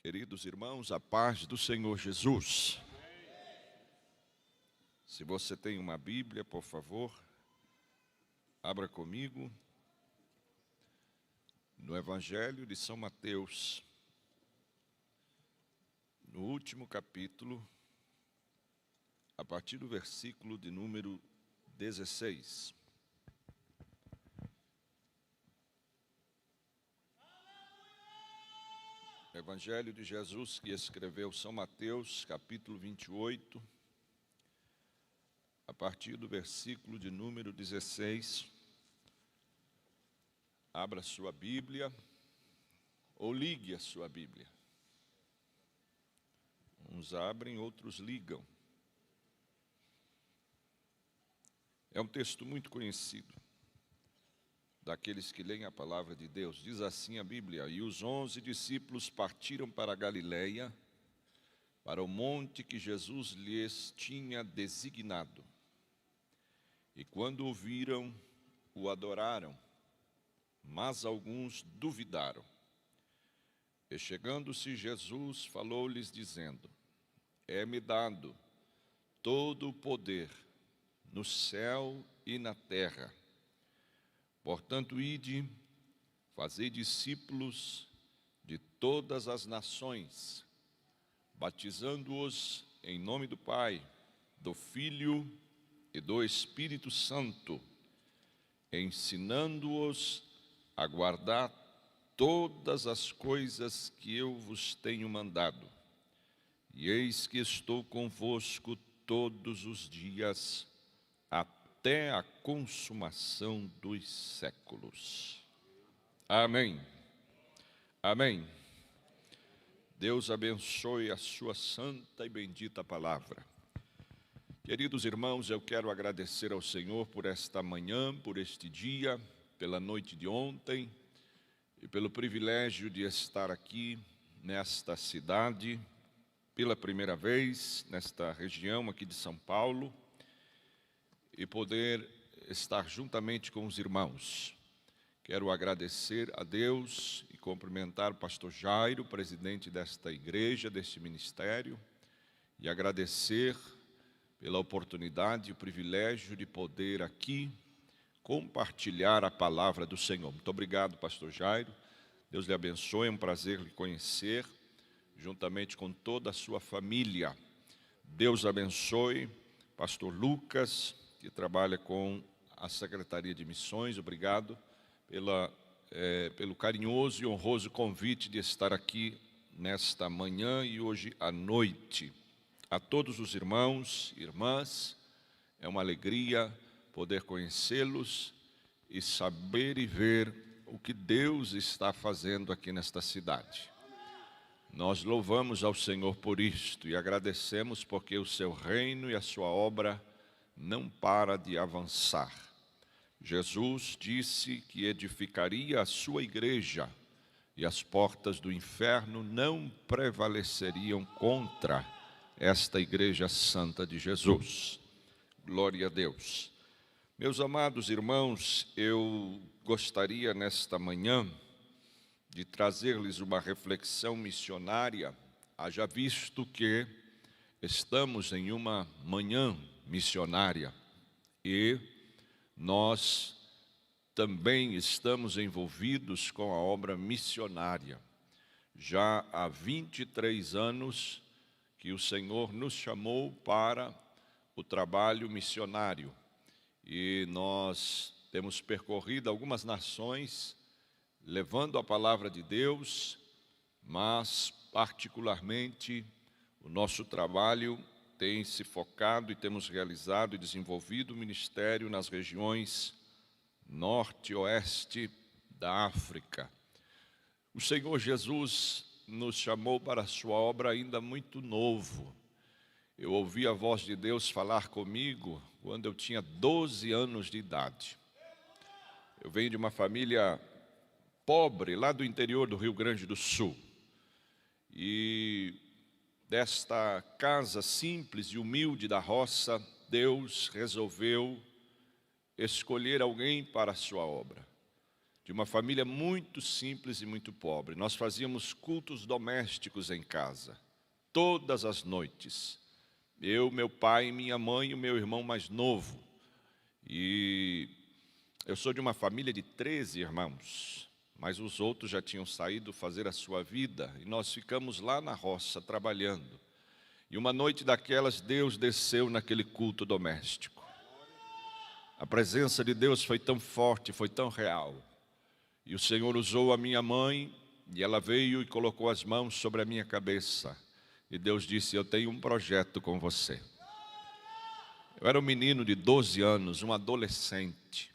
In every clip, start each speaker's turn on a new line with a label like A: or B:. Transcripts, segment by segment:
A: Queridos irmãos, a paz do Senhor Jesus. Se você tem uma Bíblia, por favor, abra comigo no Evangelho de São Mateus, no último capítulo, a partir do versículo de número 16. Evangelho de Jesus que escreveu São Mateus, capítulo 28, a partir do versículo de número 16. Abra sua Bíblia ou ligue a sua Bíblia. Uns abrem, outros ligam. É um texto muito conhecido daqueles que leem a palavra de Deus. Diz assim a Bíblia: E os 11 discípulos partiram para a Galileia, para o monte que Jesus lhes tinha designado. E quando o viram, o adoraram, mas alguns duvidaram. E chegando-se Jesus, falou-lhes dizendo: É-me dado todo o poder no céu e na terra. Portanto, ide, fazei discípulos de todas as nações, batizando-os em nome do Pai, do Filho e do Espírito Santo, ensinando-os a guardar todas as coisas que eu vos tenho mandado. E eis que estou convosco todos os dias, até a consumação dos séculos. Amém. Amém. Deus abençoe a sua santa e bendita palavra. Queridos irmãos, eu quero agradecer ao Senhor por esta manhã, por este dia, pela noite de ontem e pelo privilégio de estar aqui nesta cidade, pela primeira vez, nesta região aqui de São Paulo, e poder estar juntamente com os irmãos. Quero agradecer a Deus e cumprimentar o pastor Jairo, presidente desta igreja, deste ministério, e agradecer pela oportunidade e o privilégio de poder aqui compartilhar a palavra do Senhor. Muito obrigado, pastor Jairo. Deus lhe abençoe, é um prazer lhe conhecer, juntamente com toda a sua família. Deus abençoe pastor Lucas, que trabalha com a Secretaria de Missões. Obrigado pelo carinhoso e honroso convite de estar aqui nesta manhã e hoje à noite. A todos os irmãos e irmãs, é uma alegria poder conhecê-los e saber e ver o que Deus está fazendo aqui nesta cidade. Nós louvamos ao Senhor por isto e agradecemos porque o seu reino e a sua obra não para de avançar. Jesus disse que edificaria a sua igreja e as portas do inferno não prevaleceriam contra esta igreja santa de Jesus. Glória a Deus. Meus amados irmãos, eu gostaria nesta manhã de trazer-lhes uma reflexão missionária, haja visto que estamos em uma manhã missionária e nós também estamos envolvidos com a obra missionária. Já há 23 anos que o Senhor nos chamou para o trabalho missionário e nós temos percorrido algumas nações levando a palavra de Deus, mas particularmente o nosso trabalho tem se focado e temos realizado e desenvolvido o ministério nas regiões norte e oeste da África. O Senhor Jesus nos chamou para a sua obra ainda muito novo. Eu ouvi a voz de Deus falar comigo quando eu tinha 12 anos de idade. Eu venho de uma família pobre, lá do interior do Rio Grande do Sul. E desta casa simples e humilde da roça, Deus resolveu escolher alguém para a sua obra. de uma família muito simples e muito pobre. Nós fazíamos cultos domésticos em casa, todas as noites. Eu, meu pai, minha mãe e o meu irmão mais novo. E eu sou de uma família de 13 irmãos, mas os outros já tinham saído fazer a sua vida, e nós ficamos lá na roça trabalhando. E uma noite daquelas, Deus desceu naquele culto doméstico. A presença de Deus foi tão forte, foi tão real. E o Senhor usou a minha mãe, e ela veio e colocou as mãos sobre a minha cabeça. E Deus disse: eu tenho um projeto com você. Eu era um menino de 12 anos, um adolescente.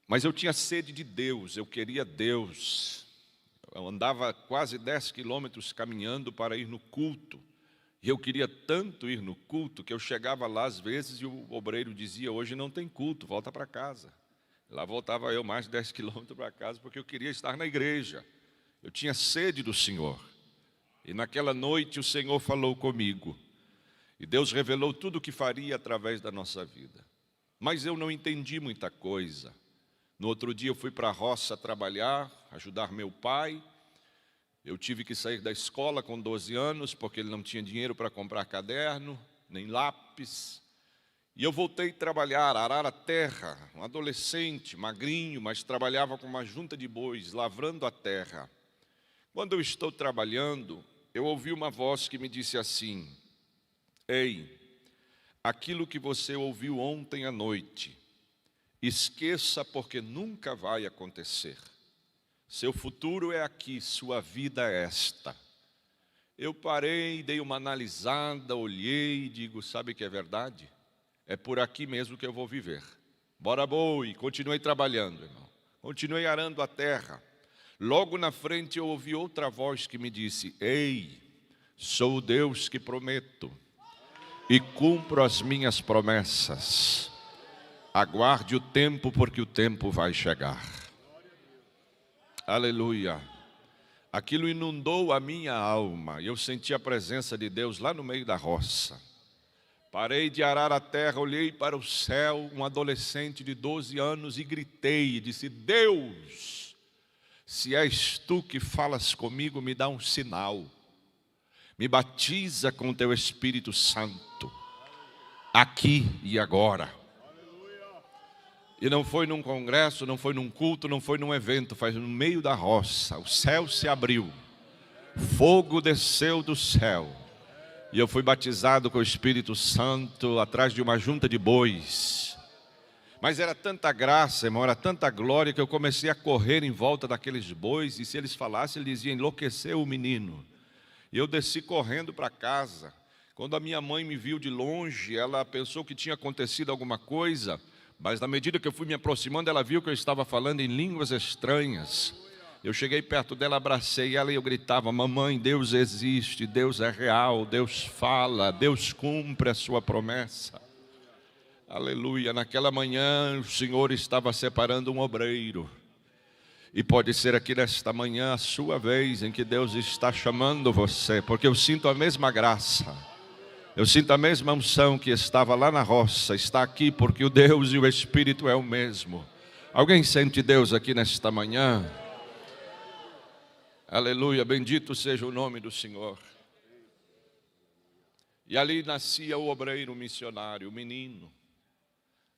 A: Mas eu tinha sede de Deus, eu queria Deus. Eu andava quase 10 quilômetros caminhando para ir no culto. E eu queria tanto ir no culto que eu chegava lá às vezes e o obreiro dizia: hoje não tem culto, volta para casa. Lá voltava eu mais de 10 quilômetros para casa porque eu queria estar na igreja. Eu tinha sede do Senhor. E naquela noite o Senhor falou comigo. E Deus revelou tudo o que faria através da nossa vida. Mas eu não entendi muita coisa. No outro dia eu fui para a roça trabalhar, ajudar meu pai. Eu tive que sair da escola com 12 anos, porque ele não tinha dinheiro para comprar caderno, nem lápis. E eu voltei a trabalhar, arar a terra, um adolescente, magrinho, mas trabalhava com uma junta de bois, lavrando a terra. Quando eu estou trabalhando, eu ouvi uma voz que me disse assim: ei, aquilo que você ouviu ontem à noite, esqueça, porque nunca vai acontecer. Seu futuro é aqui, sua vida é esta. Eu parei, dei uma analisada, olhei e digo: sabe que é verdade? É por aqui mesmo que eu vou viver. Bora boi, continuei trabalhando, irmão. Continuei arando a terra. Logo na frente eu ouvi outra voz que me disse: ei, sou o Deus que prometo e cumpro as minhas promessas. Aguarde o tempo, porque o tempo vai chegar. Aleluia. Aquilo inundou a minha alma e eu senti a presença de Deus lá no meio da roça. Parei de arar a terra, olhei para o céu, um adolescente de 12 anos, e gritei e disse: Deus, se és tu que falas comigo, me dá um sinal. Me batiza com o teu Espírito Santo, aqui e agora. E não foi num congresso, não foi num culto, não foi num evento, foi no meio da roça. O céu se abriu, fogo desceu do céu. E eu fui batizado com o Espírito Santo atrás de uma junta de bois. Mas era tanta graça, irmão, era tanta glória, que eu comecei a correr em volta daqueles bois. E se eles falassem, ele dizia: enlouqueceu o menino. E eu desci correndo para casa. Quando a minha mãe me viu de longe, ela pensou que tinha acontecido alguma coisa. Mas na medida que eu fui me aproximando, ela viu que eu estava falando em línguas estranhas. Eu cheguei perto dela, abracei ela e eu gritava: mamãe, Deus existe, Deus é real, Deus fala, Deus cumpre a sua promessa. Aleluia. Naquela manhã o Senhor estava separando um obreiro. E pode ser aqui nesta manhã a sua vez em que Deus está chamando você, porque eu sinto a mesma graça. Eu sinto a mesma unção que estava lá na roça, está aqui porque o Deus e o Espírito é o mesmo. Alguém sente Deus aqui nesta manhã? Aleluia, bendito seja o nome do Senhor. E ali nascia o obreiro missionário, o menino.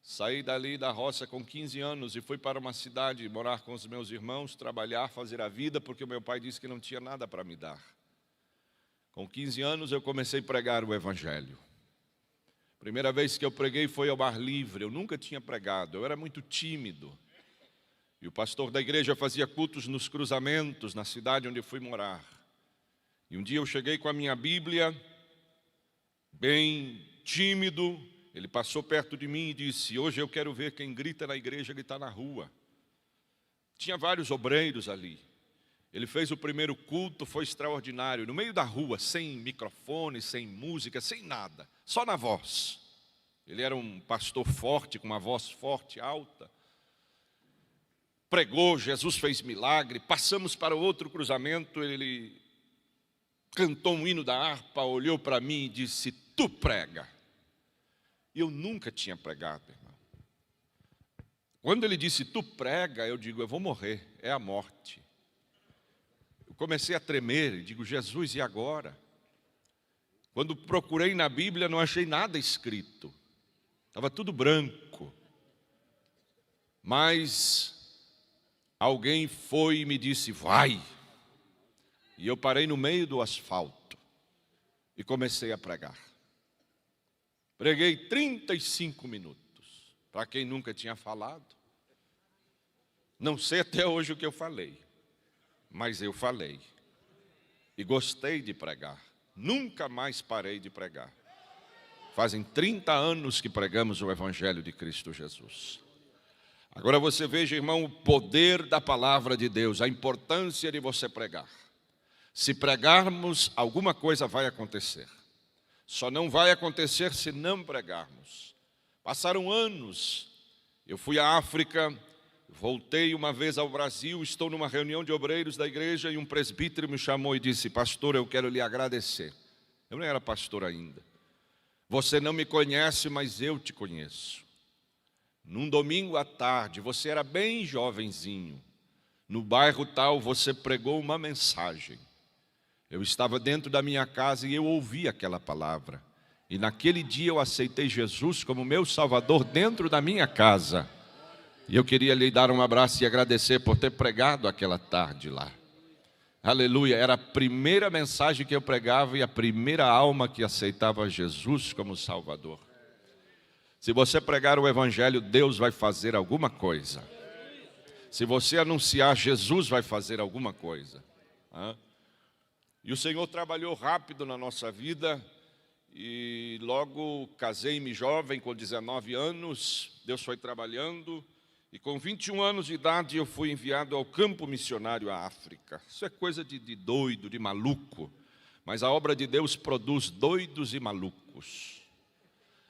A: Saí dali da roça com 15 anos e fui para uma cidade morar com os meus irmãos, trabalhar, fazer a vida, porque o meu pai disse que não tinha nada para me dar. Com 15 anos eu comecei a pregar o Evangelho. Primeira vez que eu preguei foi ao ar livre, eu nunca tinha pregado, eu era muito tímido. E o pastor da igreja fazia cultos nos cruzamentos, na cidade onde eu fui morar. E um dia eu cheguei com a minha Bíblia, bem tímido. Ele passou perto de mim e disse: hoje eu quero ver quem grita na igreja, gritar na rua. Tinha vários obreiros ali. Ele fez o primeiro culto, foi extraordinário. No meio da rua, sem microfone, sem música, sem nada, só na voz. Ele era um pastor forte, com uma voz forte, alta. Pregou, Jesus fez milagre. Passamos para o outro cruzamento, ele cantou um hino da harpa, olhou para mim e disse: tu prega. E eu nunca tinha pregado, irmão. Quando ele disse, tu prega, eu digo, eu vou morrer, é a morte. Eu comecei a tremer e digo, Jesus, e agora? Quando procurei na Bíblia, não achei nada escrito. Estava tudo branco. Mas alguém foi e me disse, vai. E eu parei no meio do asfalto e comecei a pregar. Preguei 35 minutos. Para quem nunca tinha falado. Não sei até hoje o que eu falei. Mas eu falei. E gostei de pregar. Nunca mais parei de pregar. Fazem 30 anos que pregamos o Evangelho de Cristo Jesus. Agora você veja, irmão, o poder da palavra de Deus, a importância de você pregar. Se pregarmos, alguma coisa vai acontecer. Só não vai acontecer se não pregarmos. Passaram anos, eu fui à África, voltei uma vez ao Brasil, estou numa reunião de obreiros da igreja e um presbítero me chamou e disse, pastor, eu quero lhe agradecer. Eu não era pastor ainda. Você não me conhece, mas eu te conheço. Num domingo à tarde, você era bem jovenzinho. No bairro tal, você pregou uma mensagem. Eu estava dentro da minha casa e eu ouvi aquela palavra. E naquele dia eu aceitei Jesus como meu Salvador dentro da minha casa. E eu queria lhe dar um abraço e agradecer por ter pregado aquela tarde lá. Aleluia, era a primeira mensagem que eu pregava e a primeira alma que aceitava Jesus como Salvador. Se você pregar o Evangelho, Deus vai fazer alguma coisa. Se você anunciar, Jesus vai fazer alguma coisa. E o Senhor trabalhou rápido na nossa vida. E logo casei-me jovem, com 19 anos. Deus foi trabalhando. E com 21 anos de idade eu fui enviado ao campo missionário à África. Isso é coisa de doido, de maluco. Mas a obra de Deus produz doidos e malucos.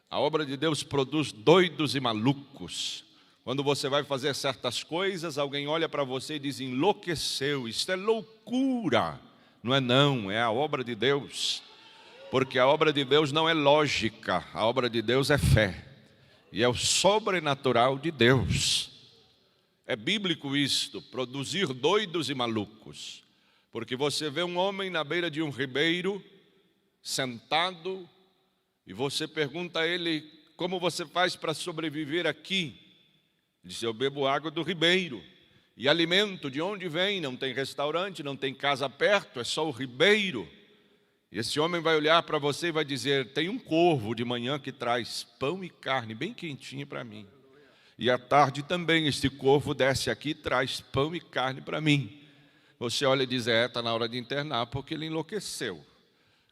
A: A obra de Deus produz doidos e malucos. Quando você vai fazer certas coisas, alguém olha para você e diz, enlouqueceu, isso é loucura. Não, é a obra de Deus. Porque a obra de Deus não é lógica, a obra de Deus é fé. E é o sobrenatural de Deus. É bíblico isto, produzir doidos e malucos. Porque você vê um homem na beira de um ribeiro, sentado, e você pergunta a ele, como você faz para sobreviver aqui? Ele diz, eu bebo água do ribeiro. E alimento, de onde vem? Não tem restaurante, não tem casa perto, é só o ribeiro. E esse homem vai olhar para você e vai dizer, tem um corvo de manhã que traz pão e carne bem quentinho para mim. E à tarde também este corvo desce aqui e traz pão e carne para mim. Você olha e diz, está na hora de internar porque ele enlouqueceu.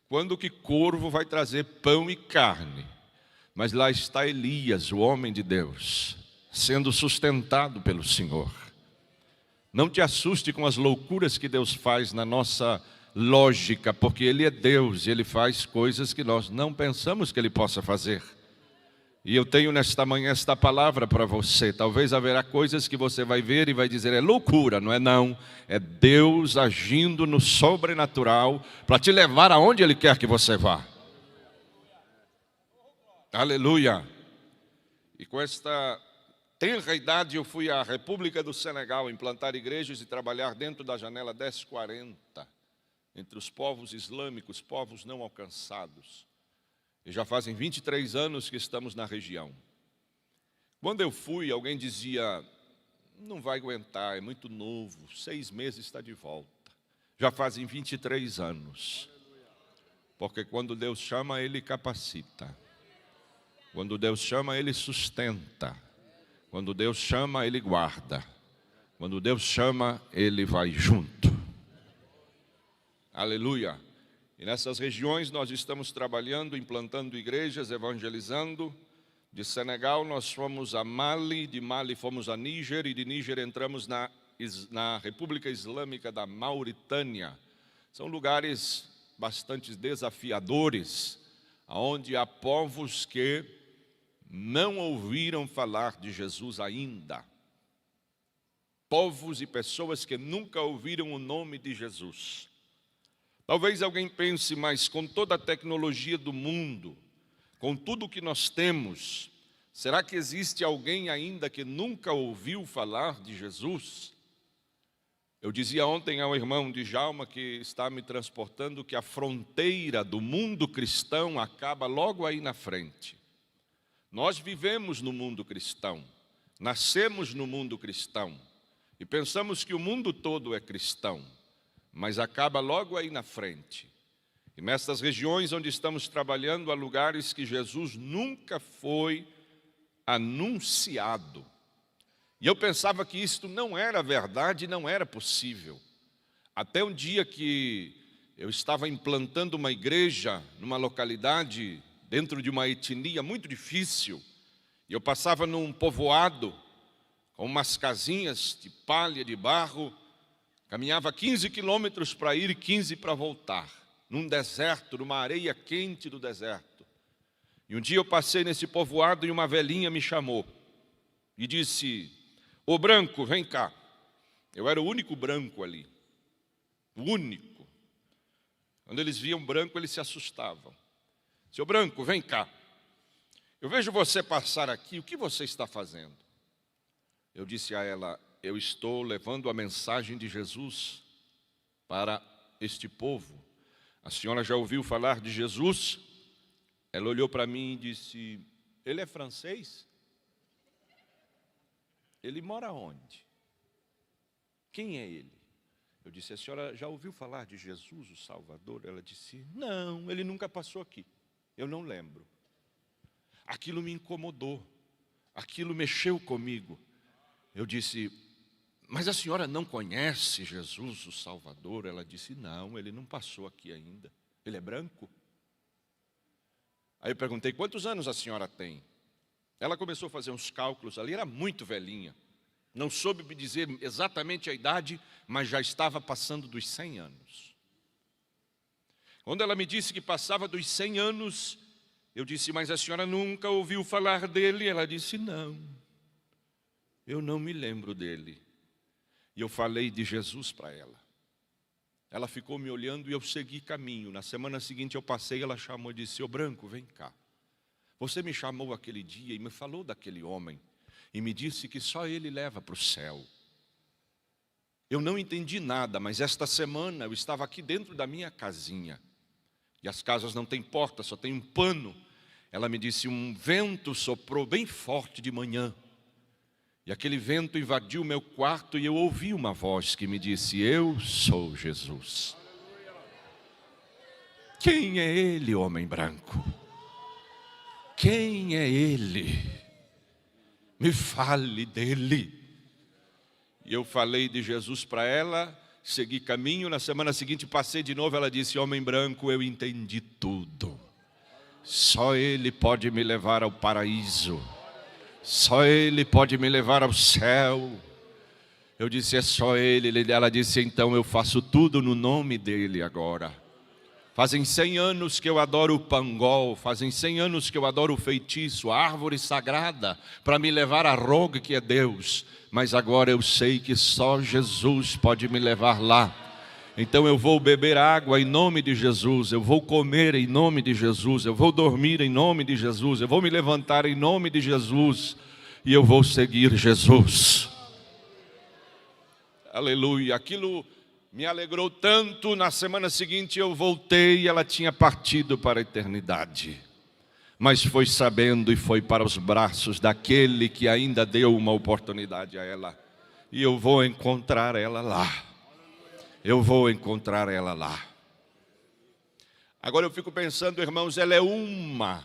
A: Quando que corvo vai trazer pão e carne? Mas lá está Elias, o homem de Deus, sendo sustentado pelo Senhor. Não te assuste com as loucuras que Deus faz na nossa lógica, porque Ele é Deus e Ele faz coisas que nós não pensamos que Ele possa fazer. E eu tenho nesta manhã esta palavra para você. Talvez haverá coisas que você vai ver e vai dizer, é loucura, não. É Deus agindo no sobrenatural para te levar aonde Ele quer que você vá. Aleluia. E com esta tenra idade eu fui à República do Senegal implantar igrejas e trabalhar dentro da janela 1040. Entre os povos islâmicos, povos não alcançados. E já fazem 23 anos que estamos na região. Quando eu fui, alguém dizia, não vai aguentar, é muito novo, 6 meses está de volta. Já fazem 23 anos. Porque quando Deus chama, Ele capacita. Quando Deus chama, Ele sustenta. Quando Deus chama, Ele guarda. Quando Deus chama, Ele vai junto. Aleluia. E nessas regiões nós estamos trabalhando, implantando igrejas, evangelizando. De Senegal nós fomos a Mali, de Mali fomos a Níger e de Níger entramos na República Islâmica da Mauritânia. São lugares bastante desafiadores, onde há povos que não ouviram falar de Jesus ainda. Povos e pessoas que nunca ouviram o nome de Jesus. Talvez alguém pense, mas com toda a tecnologia do mundo, com tudo que nós temos, Será que existe alguém ainda que nunca ouviu falar de Jesus? Eu dizia ontem ao irmão Djalma, que está me transportando, que a fronteira do mundo cristão acaba logo aí na frente. Nós vivemos no mundo cristão, nascemos no mundo cristão e pensamos que o mundo todo é cristão, mas acaba logo aí na frente. E nestas regiões onde estamos trabalhando, há lugares que Jesus nunca foi anunciado. E eu pensava que isto não era verdade, não era possível. Até um dia que eu estava implantando uma igreja numa localidade, dentro de uma etnia muito difícil, e eu passava num povoado, com umas casinhas de palha, de barro, caminhava 15 quilômetros para ir e 15 para voltar, num deserto, numa areia quente do deserto. E um dia eu passei nesse povoado e uma velhinha me chamou e disse: "Ô branco, vem cá." Eu era o único branco ali, o único. Quando eles viam branco, eles se assustavam. "Seu branco, vem cá. Eu vejo você passar aqui, o que você está fazendo?" Eu disse a ela: "Eu estou levando a mensagem de Jesus para este povo. A senhora já ouviu falar de Jesus?" Ela olhou para mim e disse: "Ele é francês? Ele mora onde? Quem é ele?" Eu disse: "A senhora já ouviu falar de Jesus, o Salvador?" Ela disse: "Não, ele nunca passou aqui. Eu não lembro." Aquilo me incomodou, aquilo mexeu comigo. Eu disse: "Mas a senhora não conhece Jesus, o Salvador?" Ela disse: "Não, ele não passou aqui ainda. Ele é branco?" Aí eu perguntei: "Quantos anos a senhora tem?" Ela começou a fazer uns cálculos ali, era muito velhinha. Não soube me dizer exatamente a idade, mas já estava passando dos 100 anos. Quando ela me disse que passava dos 100 anos, eu disse: "Mas a senhora nunca ouviu falar dele?" Ela disse: "Não, eu não me lembro dele." E eu falei de Jesus para ela. Ela ficou me olhando e eu segui caminho. Na semana seguinte eu passei, ela chamou e disse: "Ô branco, vem cá. Você me chamou aquele dia e me falou daquele homem e me disse que só ele leva para o céu. Eu não entendi nada, mas esta semana eu estava aqui dentro da minha casinha. E as casas não têm porta, só tem um pano." Ela me disse: "Um vento soprou bem forte de manhã. E aquele vento invadiu o meu quarto e eu ouvi uma voz que me disse: 'Eu sou Jesus.'" Quem é ele, homem branco? Quem é ele? Me fale dele. E eu falei de Jesus para ela, segui caminho. Na semana seguinte passei de novo, ela disse: "Homem branco, eu entendi tudo. Só ele pode me levar ao paraíso. Só ele pode me levar ao céu." Eu disse: "É só ele." Ela disse: "Então eu faço tudo no nome dele agora. Fazem 100 anos que eu adoro o pangol, fazem 100 anos que eu adoro o feitiço, a árvore sagrada, para me levar a Rogue, que é Deus. Mas agora eu sei que só Jesus pode me levar lá. Então eu vou beber água em nome de Jesus, eu vou comer em nome de Jesus, eu vou dormir em nome de Jesus, eu vou me levantar em nome de Jesus e eu vou seguir Jesus." Aleluia. Aquilo me alegrou tanto. Na semana seguinte eu voltei e ela tinha partido para a eternidade. Mas foi sabendo e foi para os braços daquele que ainda deu uma oportunidade a ela. E eu vou encontrar ela lá. Eu vou encontrar ela lá. Agora eu fico pensando, irmãos, ela é uma.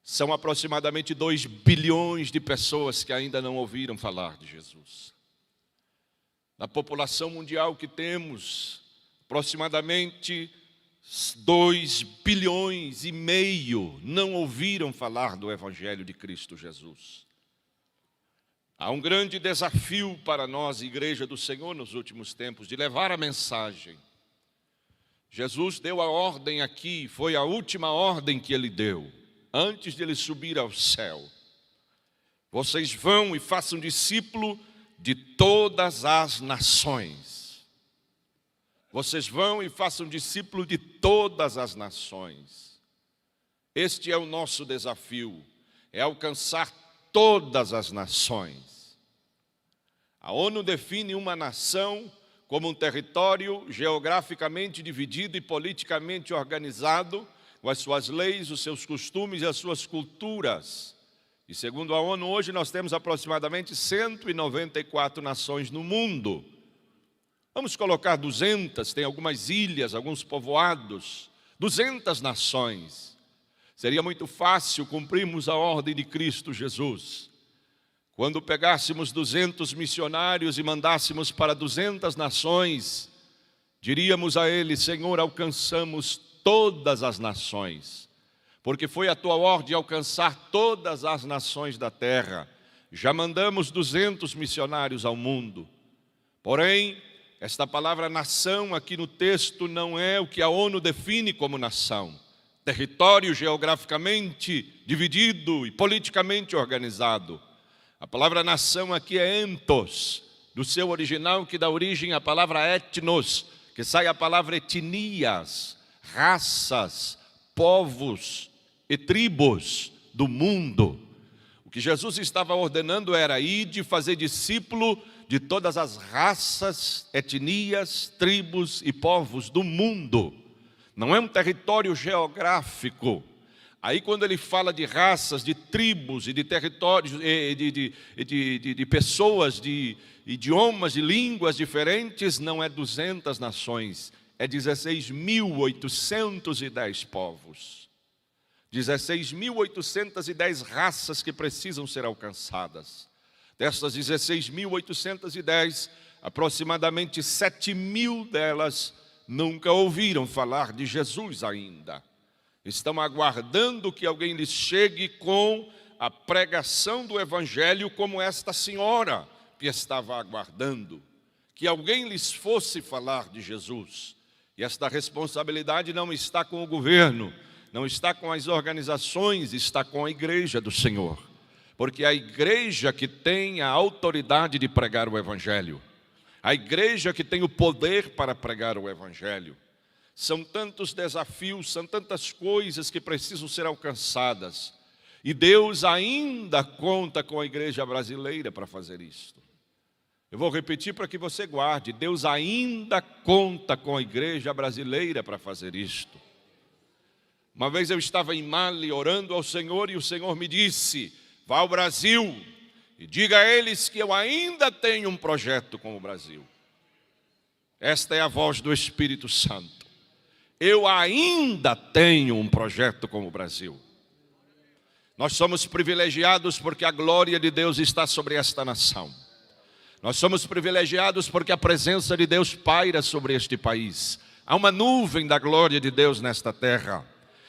A: São aproximadamente 2 bilhões de pessoas que ainda não ouviram falar de Jesus. Na população mundial que temos, aproximadamente 2,5 bilhões não ouviram falar do Evangelho de Cristo Jesus. Há um grande desafio para nós, Igreja do Senhor, nos últimos tempos, de levar a mensagem. Jesus deu a ordem aqui, foi a última ordem que ele deu, antes de ele subir ao céu. Vocês vão e façam discípulo de todas as nações. Vocês vão e façam discípulo de todas as nações. Este é o nosso desafio. é alcançar todas as nações. A ONU define uma nação como um território geograficamente dividido e politicamente organizado, com as suas leis, os seus costumes e as suas culturas. E segundo a ONU, hoje nós temos aproximadamente 194 nações no mundo. Vamos colocar 200, tem algumas ilhas, alguns povoados, 200 nações. Seria muito fácil cumprirmos a ordem de Cristo Jesus. Quando pegássemos 200 missionários e mandássemos para 200 nações, diríamos a eles: Senhor, alcançamos todas as nações, porque foi a tua ordem alcançar todas as nações da terra. Já mandamos 200 missionários ao mundo. Porém, esta palavra nação aqui no texto não é o que a ONU define como nação. Território geograficamente dividido e politicamente organizado. A palavra nação aqui é entos, do seu original que dá origem à palavra etnos, que sai a palavra etnias, raças, povos e tribos do mundo. O que Jesus estava ordenando era ir de fazer discípulo de todas as raças, etnias, tribos e povos do mundo. Não é um território geográfico. Aí quando ele fala de raças, de tribos e de territórios, de pessoas, de idiomas, de línguas diferentes, não é 200 nações, é 16.810 povos. 16.810 raças que precisam ser alcançadas. Dessas 16.810, aproximadamente 7.000 delas nunca ouviram falar de Jesus ainda. Estão aguardando que alguém lhes chegue com a pregação do Evangelho, como esta senhora que estava aguardando. Que alguém lhes fosse falar de Jesus. E esta responsabilidade não está com o governo, não está com as organizações, está com a igreja do Senhor. Porque é a igreja que tem a autoridade de pregar o Evangelho. A igreja que tem o poder para pregar o Evangelho. São tantos desafios, são tantas coisas que precisam ser alcançadas. E Deus ainda conta com a igreja brasileira para fazer isto. Eu vou repetir para que você guarde. Deus ainda conta com a igreja brasileira para fazer isto. Uma vez eu estava em Mali orando ao Senhor e o Senhor me disse: vá ao Brasil e diga a eles que eu ainda tenho um projeto com o Brasil. Esta é a voz do Espírito Santo. Eu ainda tenho um projeto com o Brasil. Nós somos privilegiados porque a glória de Deus está sobre esta nação. Nós somos privilegiados porque a presença de Deus paira sobre este país. Há uma nuvem da glória de Deus nesta terra.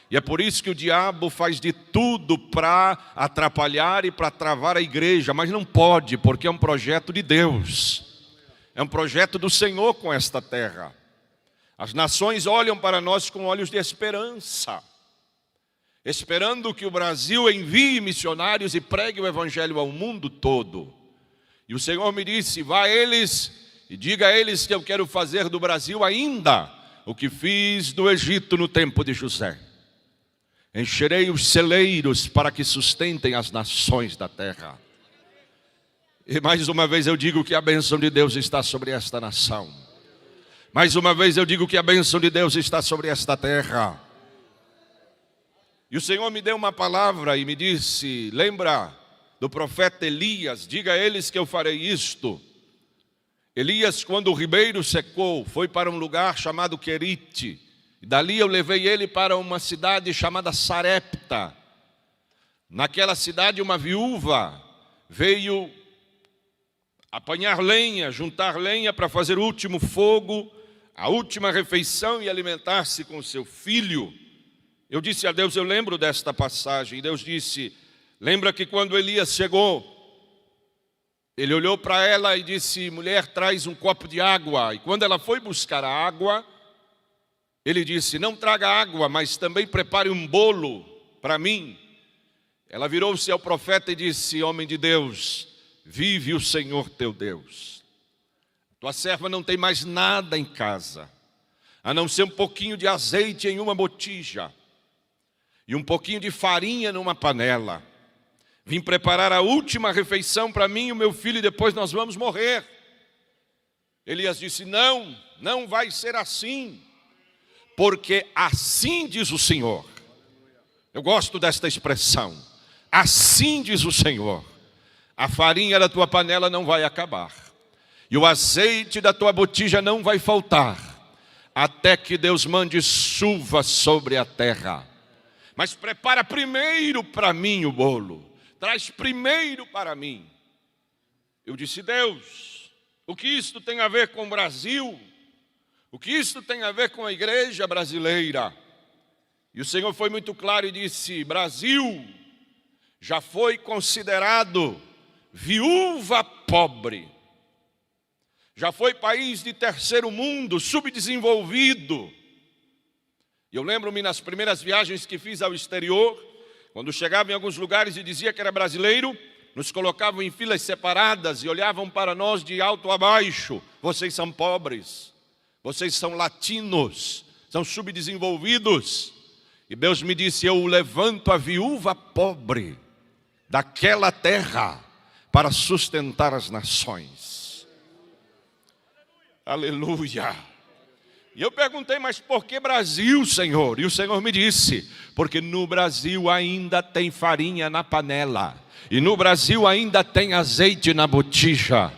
A: E é por isso que o diabo faz de tudo para atrapalhar e para travar a igreja, mas não pode, porque é um projeto de Deus. É um projeto do Senhor com esta terra. As nações olham para nós com olhos de esperança, esperando que o Brasil envie missionários e pregue o Evangelho ao mundo todo. E o Senhor me disse: vá a eles e diga a eles que eu quero fazer do Brasil ainda o que fiz do Egito no tempo de José. Encherei os celeiros para que sustentem as nações da terra. E mais uma vez eu digo que a bênção de Deus está sobre esta nação. Mais uma vez eu digo que a bênção de Deus está sobre esta terra. E o Senhor me deu uma palavra e me disse: lembra do profeta Elias, diga a eles que eu farei isto. Elias, quando o ribeiro secou, foi para um lugar chamado Querite. E dali eu levei ele para uma cidade chamada Sarepta. Naquela cidade uma viúva veio apanhar lenha, juntar lenha para fazer o último fogo, a última refeição e alimentar-se com seu filho. Eu disse a Deus: eu lembro desta passagem. E Deus disse: lembra que quando Elias chegou, ele olhou para ela e disse: mulher, traz um copo de água. E quando ela foi buscar a água, ele disse: não traga água, mas também prepare um bolo para mim. Ela virou-se ao profeta e disse: homem de Deus, vive o Senhor teu Deus. Tua serva não tem mais nada em casa, a não ser um pouquinho de azeite em uma botija e um pouquinho de farinha numa panela. Vim preparar a última refeição para mim e o meu filho e depois nós vamos morrer. Elias disse, não, não vai ser assim, porque assim diz o Senhor. Eu gosto desta expressão, assim diz o Senhor, a farinha da tua panela não vai acabar, e o azeite da tua botija não vai faltar, até que Deus mande chuva sobre a terra. Mas prepara primeiro para mim o bolo, traz primeiro para mim. Eu disse, Deus, o que isto tem a ver com o Brasil? O que isto tem a ver com a igreja brasileira? E o Senhor foi muito claro e disse, Brasil já foi considerado viúva pobre. Já foi país de terceiro mundo, subdesenvolvido. Eu lembro-me nas primeiras viagens que fiz ao exterior, quando chegava em alguns lugares e dizia que era brasileiro, nos colocavam em filas separadas e olhavam para nós de alto a baixo. Vocês são pobres, vocês são latinos, são subdesenvolvidos. E Deus me disse, eu levanto a viúva pobre daquela terra para sustentar as nações. Aleluia. E eu perguntei, mas por que Brasil, Senhor? E o Senhor me disse, porque no Brasil ainda tem farinha na panela, e no Brasil ainda tem azeite na botija.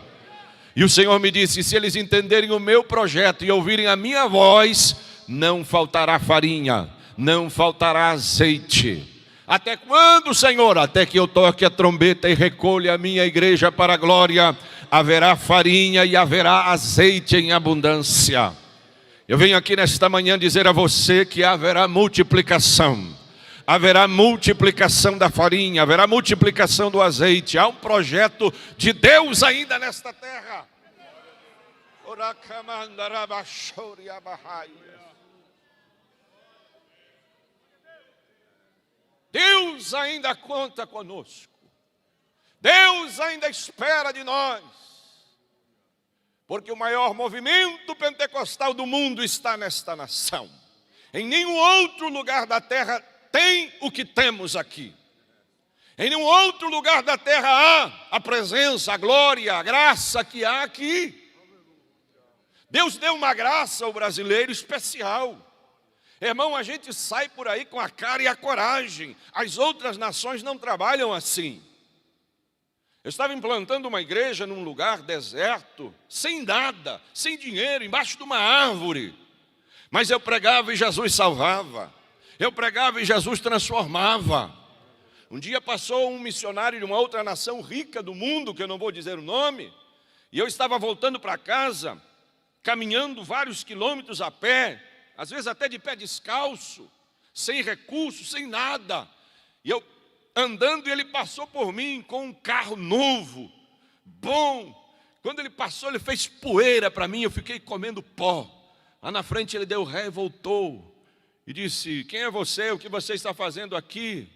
A: E o Senhor me disse, se eles entenderem o meu projeto e ouvirem a minha voz, não faltará farinha, não faltará azeite. Até quando, Senhor? Até que eu toque a trombeta e recolha a minha igreja para a glória, haverá farinha e haverá azeite em abundância. Eu venho aqui nesta manhã dizer a você que haverá multiplicação. Haverá multiplicação da farinha, haverá multiplicação do azeite. Há um projeto de Deus ainda nesta terra. Deus ainda conta conosco. Deus ainda espera de nós. Porque o maior movimento pentecostal do mundo está nesta nação. Em nenhum outro lugar da terra tem o que temos aqui. Em nenhum outro lugar da terra há a presença, a glória, a graça que há aqui. Deus deu uma graça ao brasileiro especial. Irmão, a gente sai por aí com a cara e a coragem. As outras nações não trabalham assim. Eu estava implantando uma igreja num lugar deserto, sem nada, sem dinheiro, embaixo de uma árvore. Mas eu pregava e Jesus salvava. Eu pregava e Jesus transformava. Um dia passou um missionário de uma outra nação rica do mundo, que eu não vou dizer o nome, e eu estava voltando para casa, caminhando vários quilômetros a pé, às vezes até de pé descalço, sem recursos, sem nada. E eu andando, e ele passou por mim com um carro novo, bom. Quando ele passou, ele fez poeira para mim, eu fiquei comendo pó. Lá na frente ele deu ré e voltou. E disse, quem é você? O que você está fazendo aqui?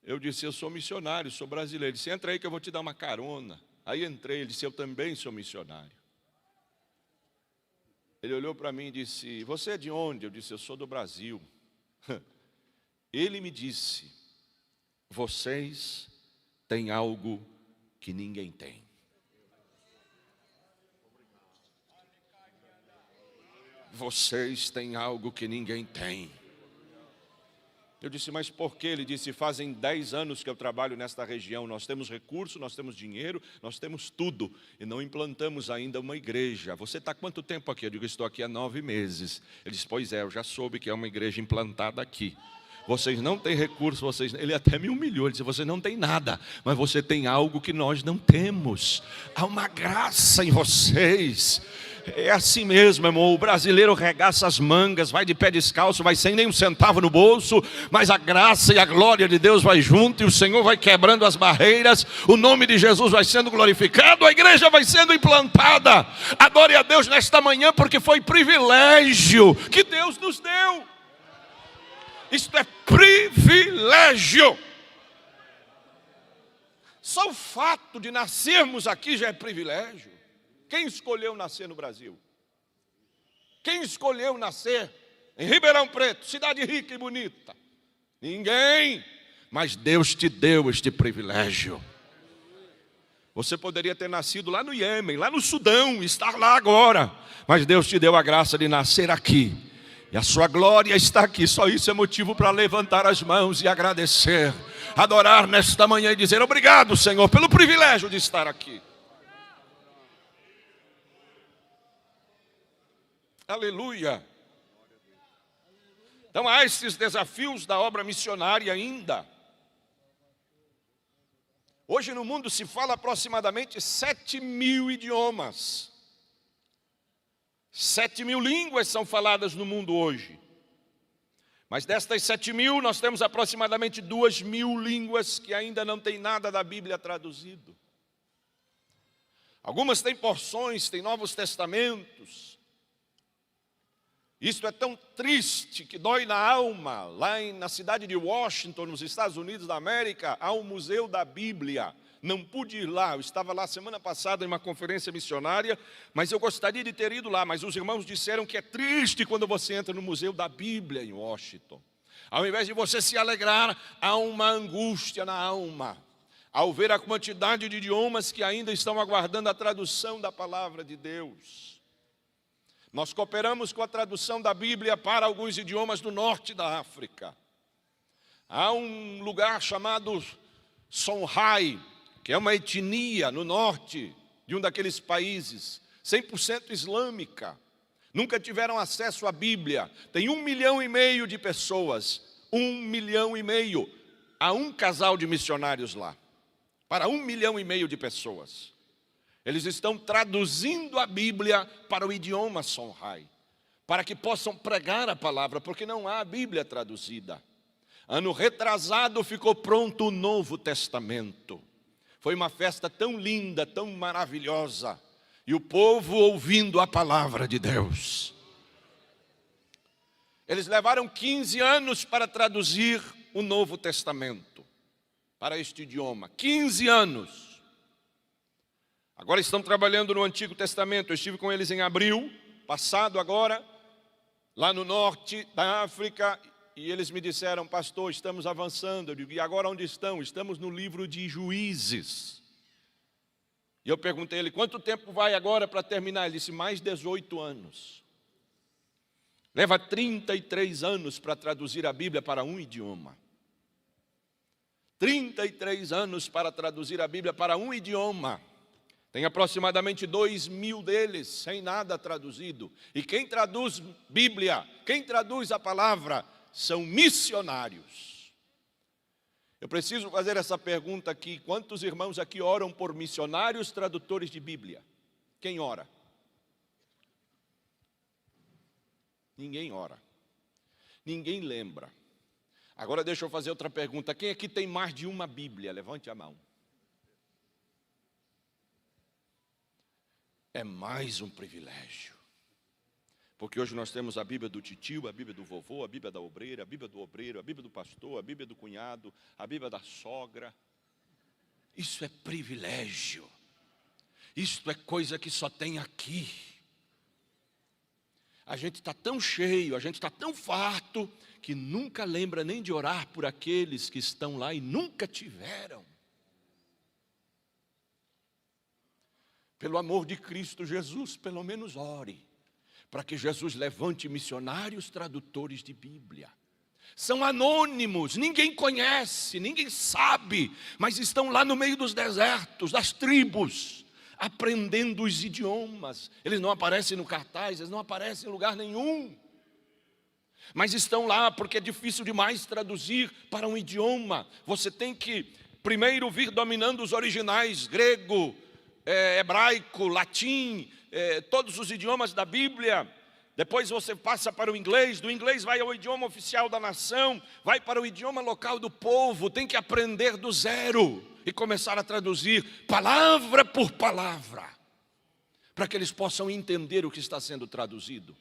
A: Eu disse, eu sou missionário, sou brasileiro. Ele disse, entra aí que eu vou te dar uma carona. Aí entrei, ele disse, eu também sou missionário. Ele olhou para mim e disse, você é de onde? Eu disse, eu sou do Brasil. Ele me disse, vocês têm algo que ninguém tem. Vocês têm algo que ninguém tem. Eu disse, mas por quê? Ele disse, fazem 10 anos que eu trabalho nesta região. Nós temos recurso, nós temos dinheiro, nós temos tudo. E não implantamos ainda uma igreja. Você está há quanto tempo aqui? Eu digo, estou aqui há 9 meses. Ele disse, pois é, eu já soube que é uma igreja implantada aqui. Vocês não têm recurso, ele até me humilhou, ele disse, você não tem nada, mas você tem algo que nós não temos. Há uma graça em vocês. É assim mesmo, irmão, o brasileiro regaça as mangas, vai de pé descalço, vai sem nem um centavo no bolso, mas a graça e a glória de Deus vai junto, e o Senhor vai quebrando as barreiras, o nome de Jesus vai sendo glorificado, a igreja vai sendo implantada. Adore a Deus nesta manhã, porque foi privilégio que Deus nos deu. Isto é privilégio. Só o fato de nascermos aqui já é privilégio. Quem escolheu nascer no Brasil? Quem escolheu nascer em Ribeirão Preto, cidade rica e bonita? Ninguém. mas Deus te deu este privilégio. Você poderia ter nascido lá no Iêmen, lá no Sudão, estar lá agora, mas Deus te deu a graça de nascer aqui, e a sua glória está aqui. Só isso é motivo para levantar as mãos e agradecer, adorar nesta manhã e dizer: obrigado, Senhor, pelo privilégio de estar aqui. Aleluia. Então há esses desafios da obra missionária ainda. Hoje no mundo se fala aproximadamente 7.000 idiomas. 7.000 línguas são faladas no mundo hoje. Mas destas 7.000 nós temos aproximadamente 2.000 línguas que ainda não tem nada da Bíblia traduzido. Algumas têm porções, têm Novos Testamentos. Isto é tão triste que dói na alma. Lá na cidade de Washington, nos Estados Unidos da América, há um museu da Bíblia. Não pude ir lá, eu estava lá semana passada em uma conferência missionária, mas eu gostaria de ter ido lá. Mas os irmãos disseram que é triste quando você entra no museu da Bíblia em Washington. Ao invés de você se alegrar, há uma angústia na alma, ao ver a quantidade de idiomas que ainda estão aguardando a tradução da palavra de Deus. Nós cooperamos com a tradução da Bíblia para alguns idiomas do norte da África. Há um lugar chamado Songhai, que é uma etnia no norte de um daqueles países, 100% islâmica. Nunca tiveram acesso à Bíblia. Tem 1,5 milhão de pessoas, 1,5 milhão. Há um casal de missionários lá, para 1,5 milhão de pessoas. Eles estão traduzindo a Bíblia para o idioma Songhai, para que possam pregar a palavra, porque não há a Bíblia traduzida. Ano retrasado ficou pronto o Novo Testamento. Foi uma festa tão linda, tão maravilhosa, e o povo ouvindo a palavra de Deus. Eles levaram 15 anos para traduzir o Novo Testamento para este idioma. 15 anos. Agora estão trabalhando no Antigo Testamento. Eu estive com eles em abril, passado agora, lá no norte da África, e eles me disseram: pastor, estamos avançando. Eu digo: e agora onde estão? Estamos no livro de Juízes. E eu perguntei a ele: quanto tempo vai agora para terminar? Ele disse: mais 18 anos. Leva 33 anos para traduzir a Bíblia para um idioma. 33 anos para traduzir a Bíblia para um idioma. Tem aproximadamente 2.000 deles sem nada traduzido. E quem traduz Bíblia, quem traduz a palavra, são missionários. Eu preciso fazer essa pergunta aqui: quantos irmãos aqui oram por missionários tradutores de Bíblia? Quem ora? Ninguém ora. Ninguém lembra. Agora deixa eu fazer outra pergunta: quem aqui tem mais de uma Bíblia? Levante a mão. É mais um privilégio, porque hoje nós temos a Bíblia do titio, a Bíblia do vovô, a Bíblia da obreira, a Bíblia do obreiro, a Bíblia do pastor, a Bíblia do cunhado, a Bíblia da sogra. Isso é privilégio. Isto é coisa que só tem aqui. A gente está tão cheio, a gente está tão farto, que nunca lembra nem de orar por aqueles que estão lá e nunca tiveram. Pelo amor de Cristo Jesus, pelo menos ore, para que Jesus levante missionários tradutores de Bíblia. São anônimos, ninguém conhece, ninguém sabe, mas estão lá no meio dos desertos, das tribos, aprendendo os idiomas. Eles não aparecem no cartaz, eles não aparecem em lugar nenhum. Mas estão lá porque é difícil demais traduzir para um idioma. Você tem que primeiro vir dominando os originais, grego, hebraico, latim, todos os idiomas da Bíblia. Depois você passa para o inglês, do inglês vai ao idioma oficial da nação, vai para o idioma local do povo, tem que aprender do zero e começar a traduzir palavra por palavra, para que eles possam entender o que está sendo traduzido.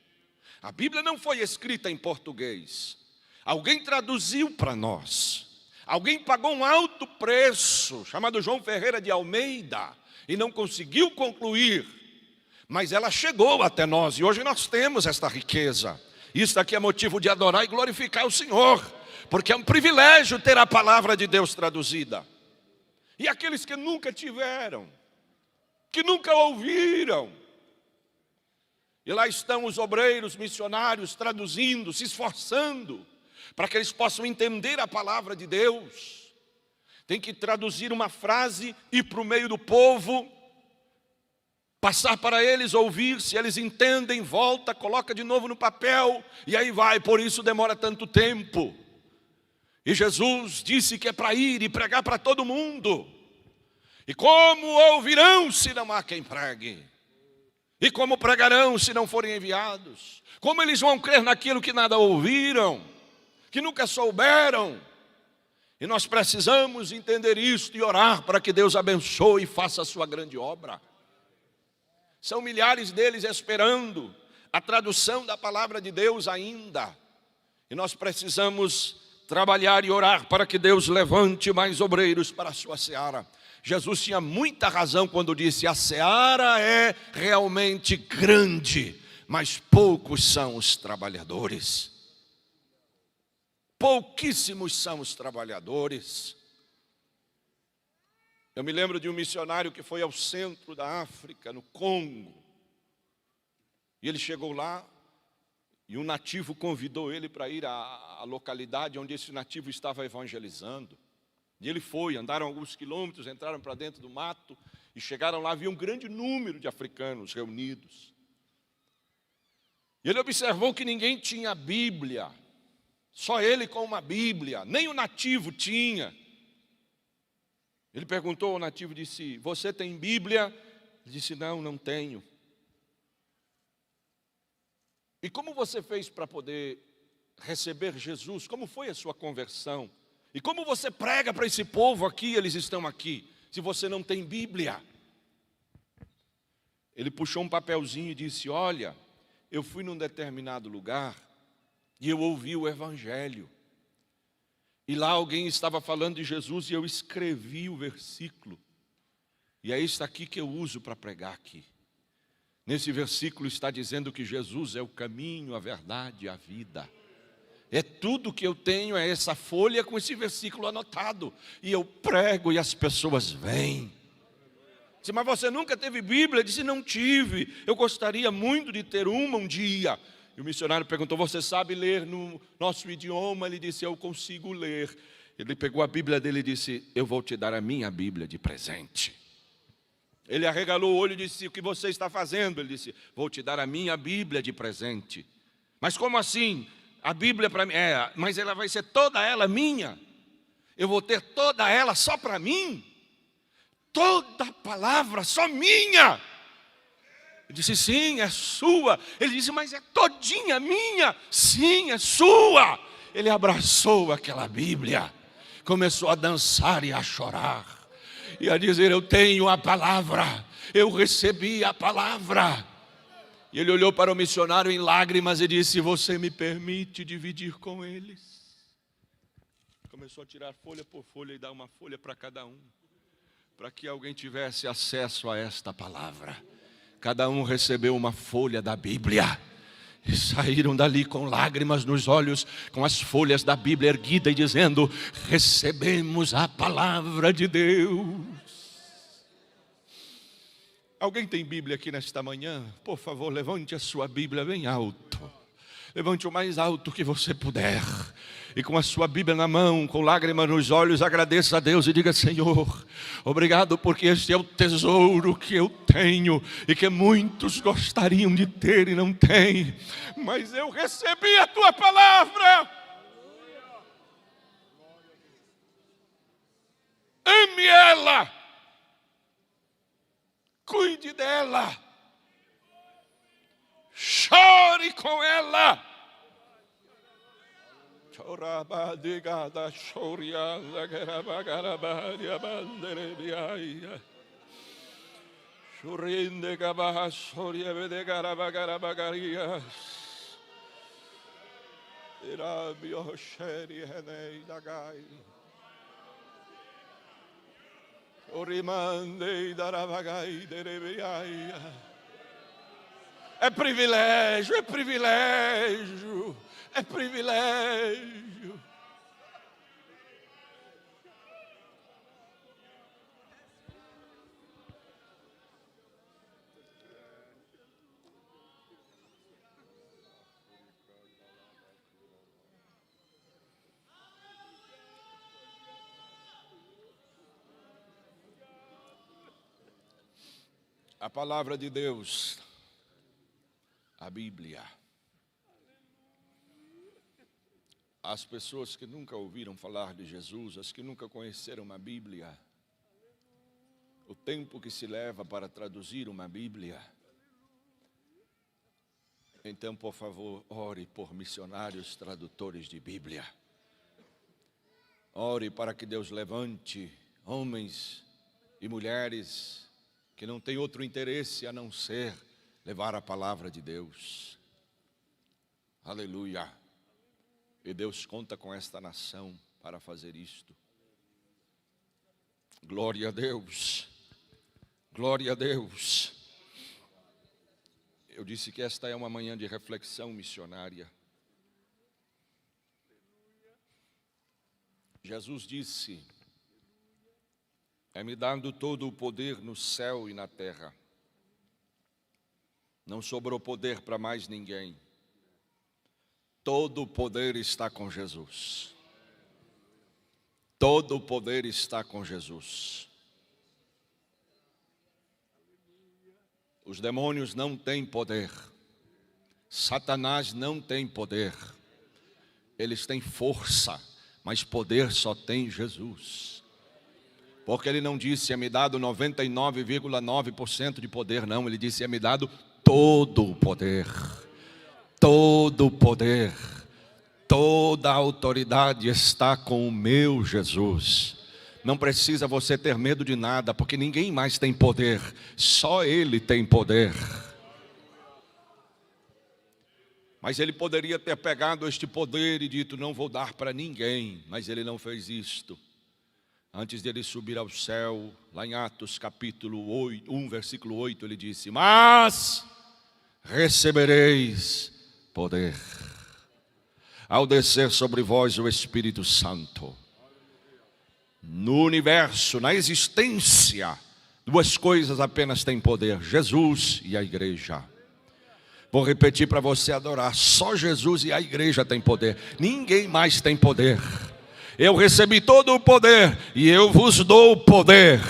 A: A Bíblia não foi escrita em português, alguém traduziu para nós, alguém pagou um alto preço, chamado João Ferreira de Almeida, e não conseguiu concluir, mas ela chegou até nós, e hoje nós temos esta riqueza. Isso aqui é motivo de adorar e glorificar o Senhor, porque é um privilégio ter a palavra de Deus traduzida. E aqueles que nunca tiveram, que nunca ouviram, e lá estão os obreiros missionários traduzindo, se esforçando, para que eles possam entender a palavra de Deus. Tem que traduzir uma frase, ir para o meio do povo, passar para eles, ouvir, se eles entendem, volta, coloca de novo no papel, e aí vai, por isso demora tanto tempo. E Jesus disse que é para ir e pregar para todo mundo. E como ouvirão se não há quem pregue? E como pregarão se não forem enviados? Como eles vão crer naquilo que nada ouviram, que nunca souberam? E nós precisamos entender isto e orar para que Deus abençoe e faça a sua grande obra. São milhares deles esperando a tradução da palavra de Deus ainda. E nós precisamos trabalhar e orar para que Deus levante mais obreiros para a sua seara. Jesus tinha muita razão quando disse: a seara é realmente grande, mas poucos são os trabalhadores. Pouquíssimos são os trabalhadores. Eu me lembro de um missionário que foi ao centro da África, no Congo. E ele chegou lá e um nativo convidou ele para ir à localidade onde esse nativo estava evangelizando. E ele foi, andaram alguns quilômetros, entraram para dentro do mato e chegaram lá, havia um grande número de africanos reunidos. E ele observou que ninguém tinha Bíblia, só ele com uma Bíblia, nem o nativo tinha. Ele perguntou ao nativo, disse: você tem Bíblia? Ele disse: não, não tenho. E como você fez para poder receber Jesus? Como foi a sua conversão? E como você prega para esse povo aqui, eles estão aqui, se você não tem Bíblia? Ele puxou um papelzinho e disse: olha, eu fui num determinado lugar e eu ouvi o Evangelho. E lá alguém estava falando de Jesus e eu escrevi o versículo. E é isso aqui que eu uso para pregar aqui. Nesse versículo está dizendo que Jesus é o caminho, a verdade e a vida. É tudo que eu tenho, é essa folha com esse versículo anotado. E eu prego e as pessoas vêm. Disse: mas você nunca teve Bíblia? Eu disse: não tive. Eu gostaria muito de ter uma um dia. E o missionário perguntou: você sabe ler no nosso idioma? Ele disse: eu consigo ler. Ele pegou a Bíblia dele e disse: eu vou te dar a minha Bíblia de presente. Ele arregalou o olho e disse: o que você está fazendo? Ele disse: vou te dar a minha Bíblia de presente. Mas como assim? A Bíblia para mim, mas ela vai ser toda ela minha? Eu vou ter toda ela só para mim? Toda a palavra só minha? Eu disse: sim, é sua. Ele disse: mas é todinha minha? Sim, é sua. Ele abraçou aquela Bíblia, começou a dançar e a chorar, e a dizer: eu tenho a palavra, eu recebi a palavra. E ele olhou para o missionário em lágrimas e disse: você me permite dividir com eles? Começou a tirar folha por folha e dar uma folha para cada um, para que alguém tivesse acesso a esta palavra. Cada um recebeu uma folha da Bíblia e saíram dali com lágrimas nos olhos, com as folhas da Bíblia erguida e dizendo: recebemos a palavra de Deus. Alguém tem Bíblia aqui nesta manhã? Por favor, levante a sua Bíblia bem alto. Levante o mais alto que você puder. E com a sua Bíblia na mão, com lágrimas nos olhos, agradeça a Deus e diga: Senhor, obrigado porque este é o tesouro que eu tenho e que muitos gostariam de ter e não têm. Mas eu recebi a tua palavra. Ame ela. Cuide dela, chore com ela. É privilégio, é privilégio, é privilégio. A palavra de Deus, a Bíblia. As pessoas que nunca ouviram falar de Jesus, as que nunca conheceram a Bíblia, o tempo que se leva para traduzir uma Bíblia. Então, por favor, ore por missionários tradutores de Bíblia. Ore para que Deus levante homens e mulheres que não têm outro interesse a não ser levar a palavra de Deus. Aleluia. E Deus conta com esta nação para fazer isto. Glória a Deus. Glória a Deus. Eu disse que esta é uma manhã de reflexão missionária. Jesus disse: é-me dado todo o poder no céu e na terra. Não sobrou poder para mais ninguém. Todo o poder está com Jesus. Todo o poder está com Jesus. Os demônios não têm poder. Satanás não tem poder. Eles têm força, mas poder só tem Jesus. Porque ele não disse, é-me dado 99,9% de poder, não. Ele disse, é-me dado todo o poder. Todo o poder. Toda a autoridade está com o meu Jesus. Não precisa você ter medo de nada, porque ninguém mais tem poder. Só Ele tem poder. Mas Ele poderia ter pegado este poder e dito, não vou dar para ninguém. Mas Ele não fez isto. Antes de Ele subir ao céu, lá em Atos capítulo 1, versículo 8, Ele disse, mas recebereis poder ao descer sobre vós o Espírito Santo. No universo, na existência, duas coisas apenas têm poder: Jesus e a igreja. Vou repetir para você adorar: só Jesus e a igreja têm poder, ninguém mais tem poder. Eu recebi todo o poder e eu vos dou o poder.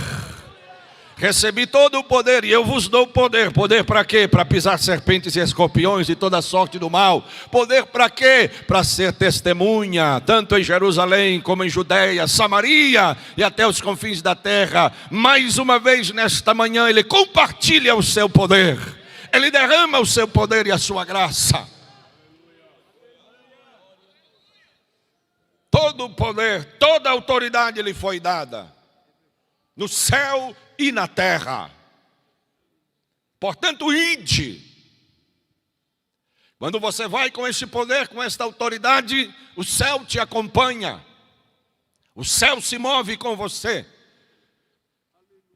A: Recebi todo o poder e eu vos dou poder. Poder para quê? Para pisar serpentes e escorpiões e toda sorte do mal. Poder para quê? Para ser testemunha, tanto em Jerusalém como em Judeia, Samaria e até os confins da terra. Mais uma vez nesta manhã Ele compartilha o seu poder. Ele derrama o seu poder e a sua graça. Todo o poder, toda a autoridade lhe foi dada, no céu e na terra. Portanto, ide. Quando você vai com esse poder, com esta autoridade, o céu te acompanha. O céu se move com você.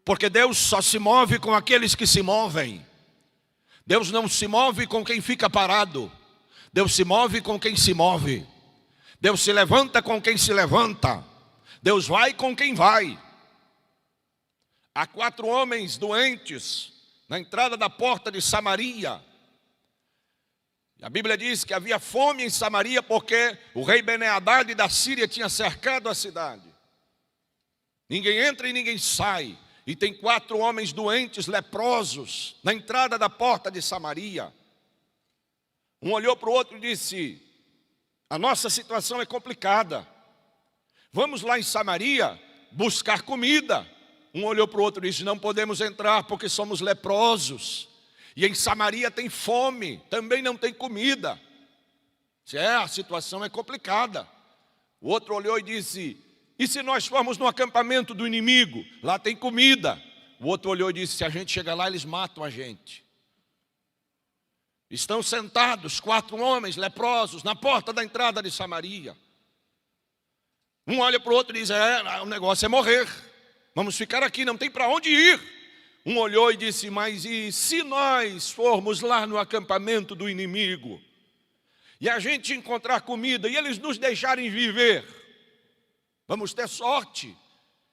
A: Porque Deus só se move com aqueles que se movem. Deus não se move com quem fica parado. Deus se move com quem se move. Deus se levanta com quem se levanta. Deus vai com quem vai. Há 4 homens doentes na entrada da porta de Samaria. A Bíblia diz que havia fome em Samaria porque o rei Ben-Hadad da Síria tinha cercado a cidade. Ninguém entra e ninguém sai. E tem 4 homens doentes, leprosos, na entrada da porta de Samaria. Um olhou para o outro e disse: a nossa situação é complicada. Vamos lá em Samaria buscar comida. Um olhou para o outro e disse: não podemos entrar porque somos leprosos. E em Samaria tem fome, também não tem comida. A situação é complicada. O outro olhou e disse: e se nós formos no acampamento do inimigo? Lá tem comida. O outro olhou e disse: se a gente chegar lá, eles matam a gente. Estão sentados 4 homens leprosos na porta da entrada de Samaria. Um olha para o outro e diz: o negócio é morrer. Vamos ficar aqui, não tem para onde ir. Um olhou e disse: mas e se nós formos lá no acampamento do inimigo? E a gente encontrar comida e eles nos deixarem viver? Vamos ter sorte.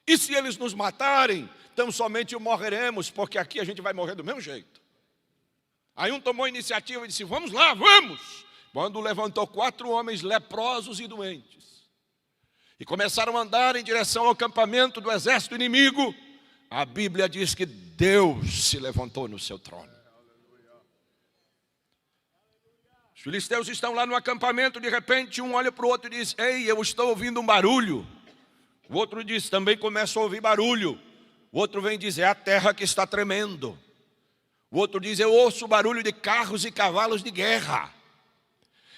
A: E se eles nos matarem? Então somente morreremos, porque aqui a gente vai morrer do mesmo jeito. Aí um tomou a iniciativa e disse: vamos lá, vamos. Quando levantou 4 homens leprosos e doentes. E começaram a andar em direção ao acampamento do exército inimigo. a Bíblia diz que Deus se levantou no seu trono. Os filisteus estão lá no acampamento, de repente um olha para o outro e diz: ei, eu estou ouvindo um barulho. O outro diz: também começa a ouvir barulho. O outro vem dizer: é a terra que está tremendo. O outro diz: eu ouço o barulho de carros e cavalos de guerra.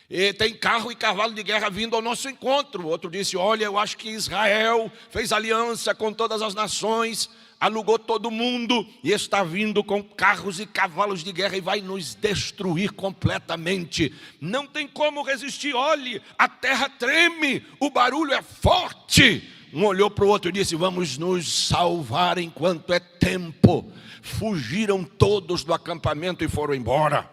A: E tem carro e cavalo de guerra vindo ao nosso encontro. O outro disse: olha, eu acho que Israel fez aliança com todas as nações, alugou todo mundo e está vindo com carros e cavalos de guerra e vai nos destruir completamente. Não tem como resistir. Olhe, a terra treme, o barulho é forte. Um olhou para o outro e disse: vamos nos salvar enquanto é tempo. Fugiram todos do acampamento e foram embora.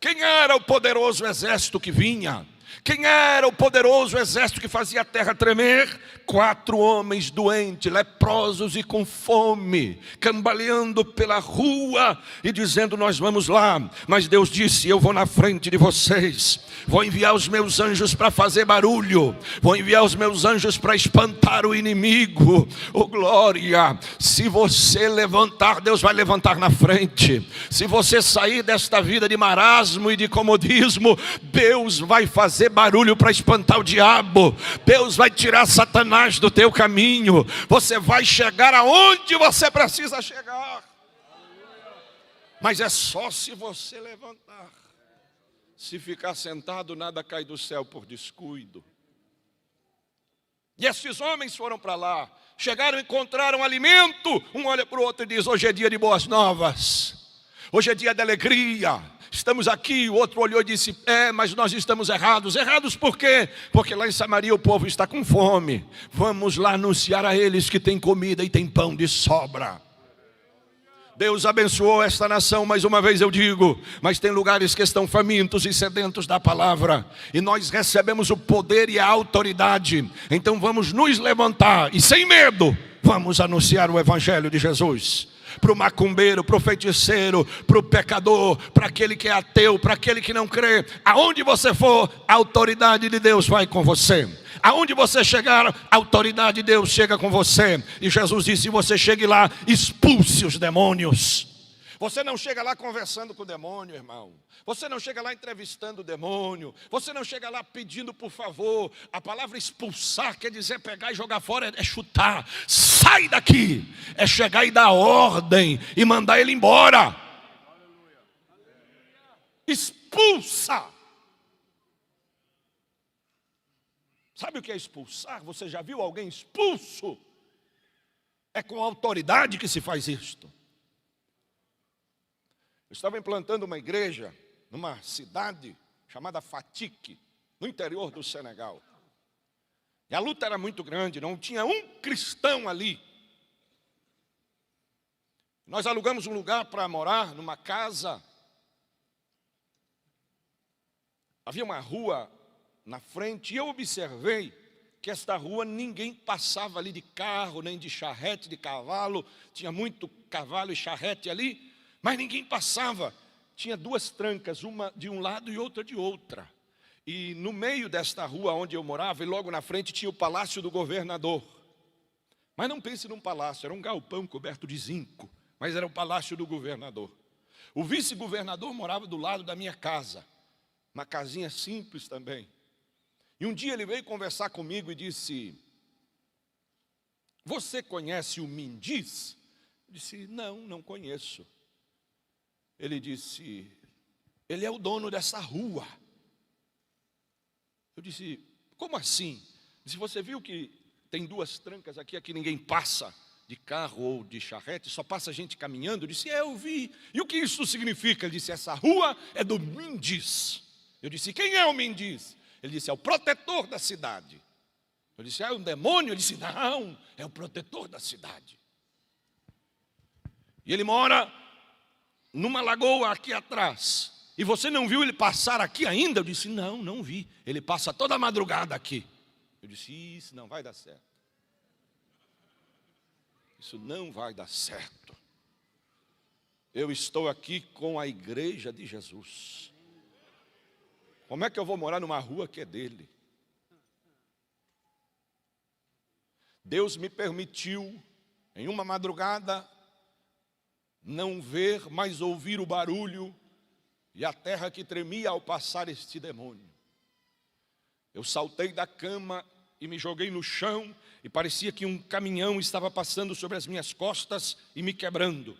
A: Quem era o poderoso exército que vinha? Quem era o poderoso exército que fazia a terra tremer? 4 homens doentes, leprosos e com fome, cambaleando pela rua e dizendo: nós vamos lá. Mas Deus disse: eu vou na frente de vocês, vou enviar os meus anjos para fazer barulho, vou enviar os meus anjos para espantar o inimigo. Oh glória! Se você levantar, Deus vai levantar na frente. Se você sair desta vida de marasmo e de comodismo, Deus vai fazer barulho para espantar o diabo. Deus vai tirar Satanás do teu caminho. Você vai chegar aonde você precisa chegar. Mas é só se você levantar. Se ficar sentado, nada cai do céu por descuido. E esses homens foram para lá, chegaram e encontraram alimento. Um olha para o outro e diz: hoje é dia de boas novas, hoje é dia de alegria, estamos aqui. O outro olhou e disse: mas nós estamos errados. Errados por quê? Porque lá em Samaria o povo está com fome. Vamos lá anunciar a eles que tem comida e tem pão de sobra. Deus abençoou esta nação, mais uma vez eu digo, mas tem lugares que estão famintos e sedentos da palavra, e nós recebemos o poder e a autoridade. Então vamos nos levantar e sem medo, vamos anunciar o evangelho de Jesus. Para o macumbeiro, para o feiticeiro, para o pecador, para aquele que é ateu, para aquele que não crê. Aonde você for, a autoridade de Deus vai com você. Aonde você chegar, a autoridade de Deus chega com você. E Jesus disse: se você chegue lá, expulse os demônios. Você não chega lá conversando com o demônio, irmão. Você não chega lá entrevistando o demônio. Você não chega lá pedindo por favor. A palavra expulsar quer dizer pegar e jogar fora, é chutar. Sai daqui. É chegar e dar ordem e mandar ele embora. Expulsa. Sabe o que é expulsar? Você já viu alguém expulso? É com autoridade que se faz isto. Eu estava implantando uma igreja numa cidade chamada Fatick, no interior do Senegal. E a luta era muito grande, não tinha um cristão ali. Nós alugamos um lugar para morar numa casa. Havia uma rua na frente e eu observei que esta rua ninguém passava ali de carro, nem de charrete, de cavalo. Tinha muito cavalo e charrete ali, mas ninguém passava. Tinha 2 trancas, uma de um lado e outra de outra. E no meio desta rua onde eu morava, e logo na frente tinha o palácio do governador. Mas não pense num palácio, era um galpão coberto de zinco, mas era o palácio do governador. O vice-governador morava do lado da minha casa, uma casinha simples também. E um dia ele veio conversar comigo e disse: você conhece o Mindis? Eu disse: não conheço. Ele disse: ele é o dono dessa rua. Eu disse: como assim? Se você viu que tem 2 trancas aqui ninguém passa de carro ou de charrete, só passa gente caminhando. Eu disse: eu vi. E o que isso significa? Ele disse: essa rua é do Mindis. Eu disse: quem é o Mindis? Ele disse: é o protetor da cidade. Eu disse: é um demônio? Ele disse: não, é o protetor da cidade. E ele mora numa lagoa aqui atrás. E você não viu ele passar aqui ainda? Eu disse: não vi. Ele passa toda a madrugada aqui. Eu disse: isso não vai dar certo. Isso não vai dar certo. Eu estou aqui com a igreja de Jesus. Como é que eu vou morar numa rua que é dele? Deus me permitiu
B: Em uma madrugada, não ver, mas ouvir o barulho e a terra que tremia ao passar este demônio. Eu saltei da cama e me joguei no chão e parecia que um caminhão estava passando sobre as minhas costas e me quebrando.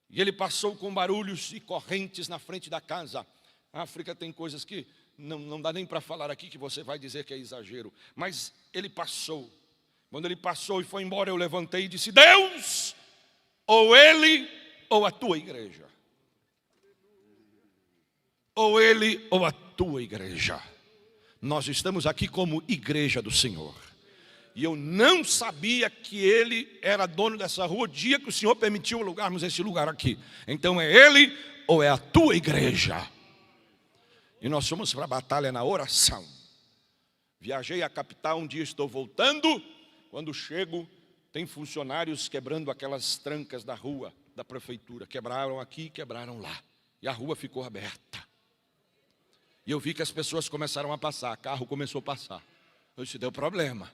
B: E ele passou com barulhos e correntes na frente da casa. A África tem coisas que não dá nem para falar aqui, que você vai dizer que é exagero. Mas ele passou. Quando ele passou e foi embora, eu levantei e disse: Deus, ou ele ou a tua igreja. Ou ele ou a tua igreja. Nós estamos aqui como igreja do Senhor. E eu não sabia que ele era dono dessa rua o dia que o Senhor permitiu alugarmos esse lugar aqui. Então é ele ou é a tua igreja. E nós fomos para a batalha na oração. Viajei à capital, um dia estou voltando. Quando chego, tem funcionários quebrando aquelas trancas da rua da prefeitura. Quebraram aqui, quebraram lá. E a rua ficou aberta. E eu vi que as pessoas começaram a passar, carro começou a passar. Eu disse: deu problema.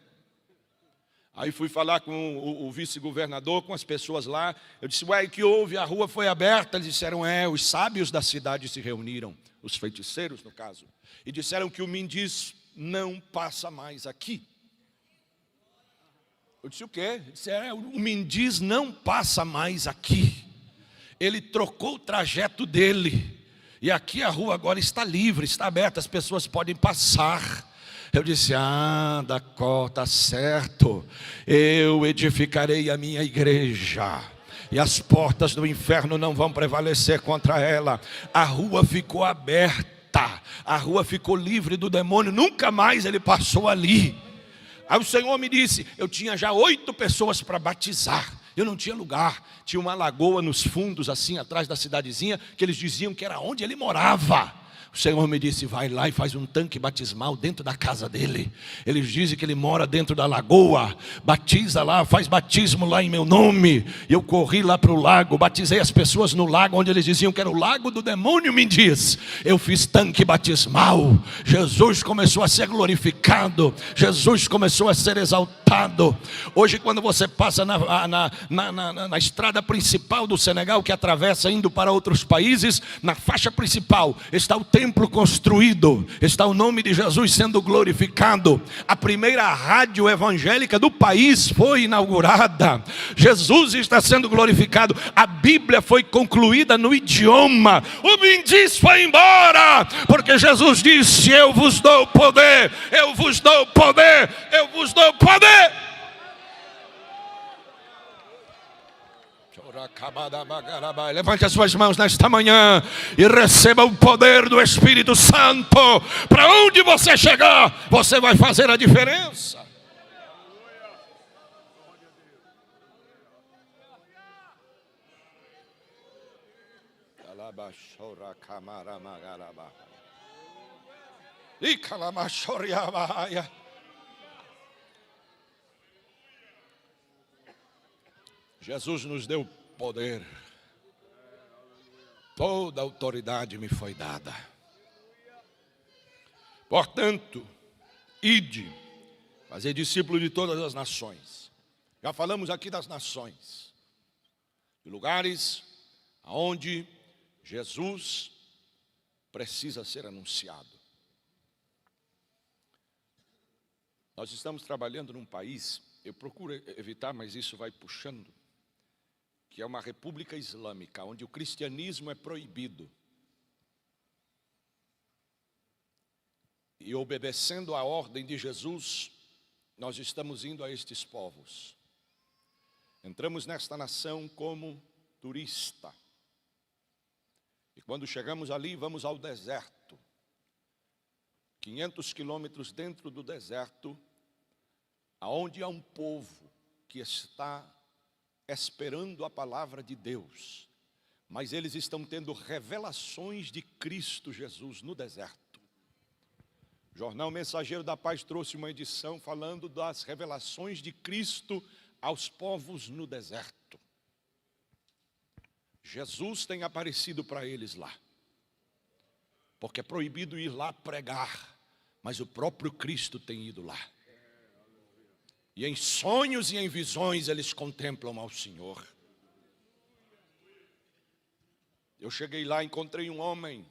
B: Aí fui falar com o vice-governador, com as pessoas lá. Eu disse: ué, que houve? A rua foi aberta. Eles disseram: os sábios da cidade se reuniram, os feiticeiros no caso, e disseram que o Mendiz não passa mais aqui. Eu disse: o quê? Disseram: o Mendiz não passa mais aqui. Ele trocou o trajeto dele. E aqui a rua agora está livre, está aberta, as pessoas podem passar. Eu disse: Dacó, está certo. Eu edificarei a minha igreja, e as portas do inferno não vão prevalecer contra ela. A rua ficou aberta, a rua ficou livre do demônio, nunca mais ele passou ali. Aí o Senhor me disse: eu tinha já 8 pessoas para batizar. Eu não tinha lugar, tinha uma lagoa nos fundos, assim, atrás da cidadezinha, que eles diziam que era onde ele morava. O Senhor me disse: vai lá e faz um tanque batismal dentro da casa dele. Eles dizem que ele mora dentro da lagoa. Batiza lá, faz batismo lá em meu nome. E eu corri lá para o lago, batizei as pessoas no lago, onde eles diziam que era o lago do demônio Mendiz. Eu fiz tanque batismal. Jesus começou a ser glorificado, Jesus começou a ser exaltado. Hoje, quando você passa na estrada principal do Senegal, que atravessa indo para outros países, na faixa principal está o templo construído, está o nome de Jesus sendo glorificado. A primeira rádio evangélica do país foi inaugurada. Jesus está sendo glorificado. A Bíblia foi concluída no idioma. O Mendiz foi embora, porque Jesus disse: eu vos dou poder, eu vos dou poder, eu vos dou poder. Levante as suas mãos nesta manhã e receba o poder do Espírito Santo. Para onde você chegar, você vai fazer a diferença. Jesus nos deu poder. Toda autoridade me foi dada. Portanto, ide, fazer discípulo de todas as nações. Já falamos aqui das nações, de lugares onde Jesus precisa ser anunciado. Nós estamos trabalhando num país, eu procuro evitar, mas isso vai puxando, que é uma república islâmica, onde o cristianismo é proibido. E obedecendo a ordem de Jesus, nós estamos indo a estes povos. Entramos nesta nação como turista. E quando chegamos ali, vamos ao deserto. 500 quilômetros dentro do deserto, aonde há um povo que está esperando a palavra de Deus, mas eles estão tendo revelações de Cristo Jesus no deserto. O Jornal Mensageiro da Paz trouxe uma edição falando das revelações de Cristo aos povos no deserto. Jesus tem aparecido para eles lá, porque é proibido ir lá pregar, mas o próprio Cristo tem ido lá. E em sonhos e em visões eles contemplam ao Senhor. Eu cheguei lá, encontrei um homem.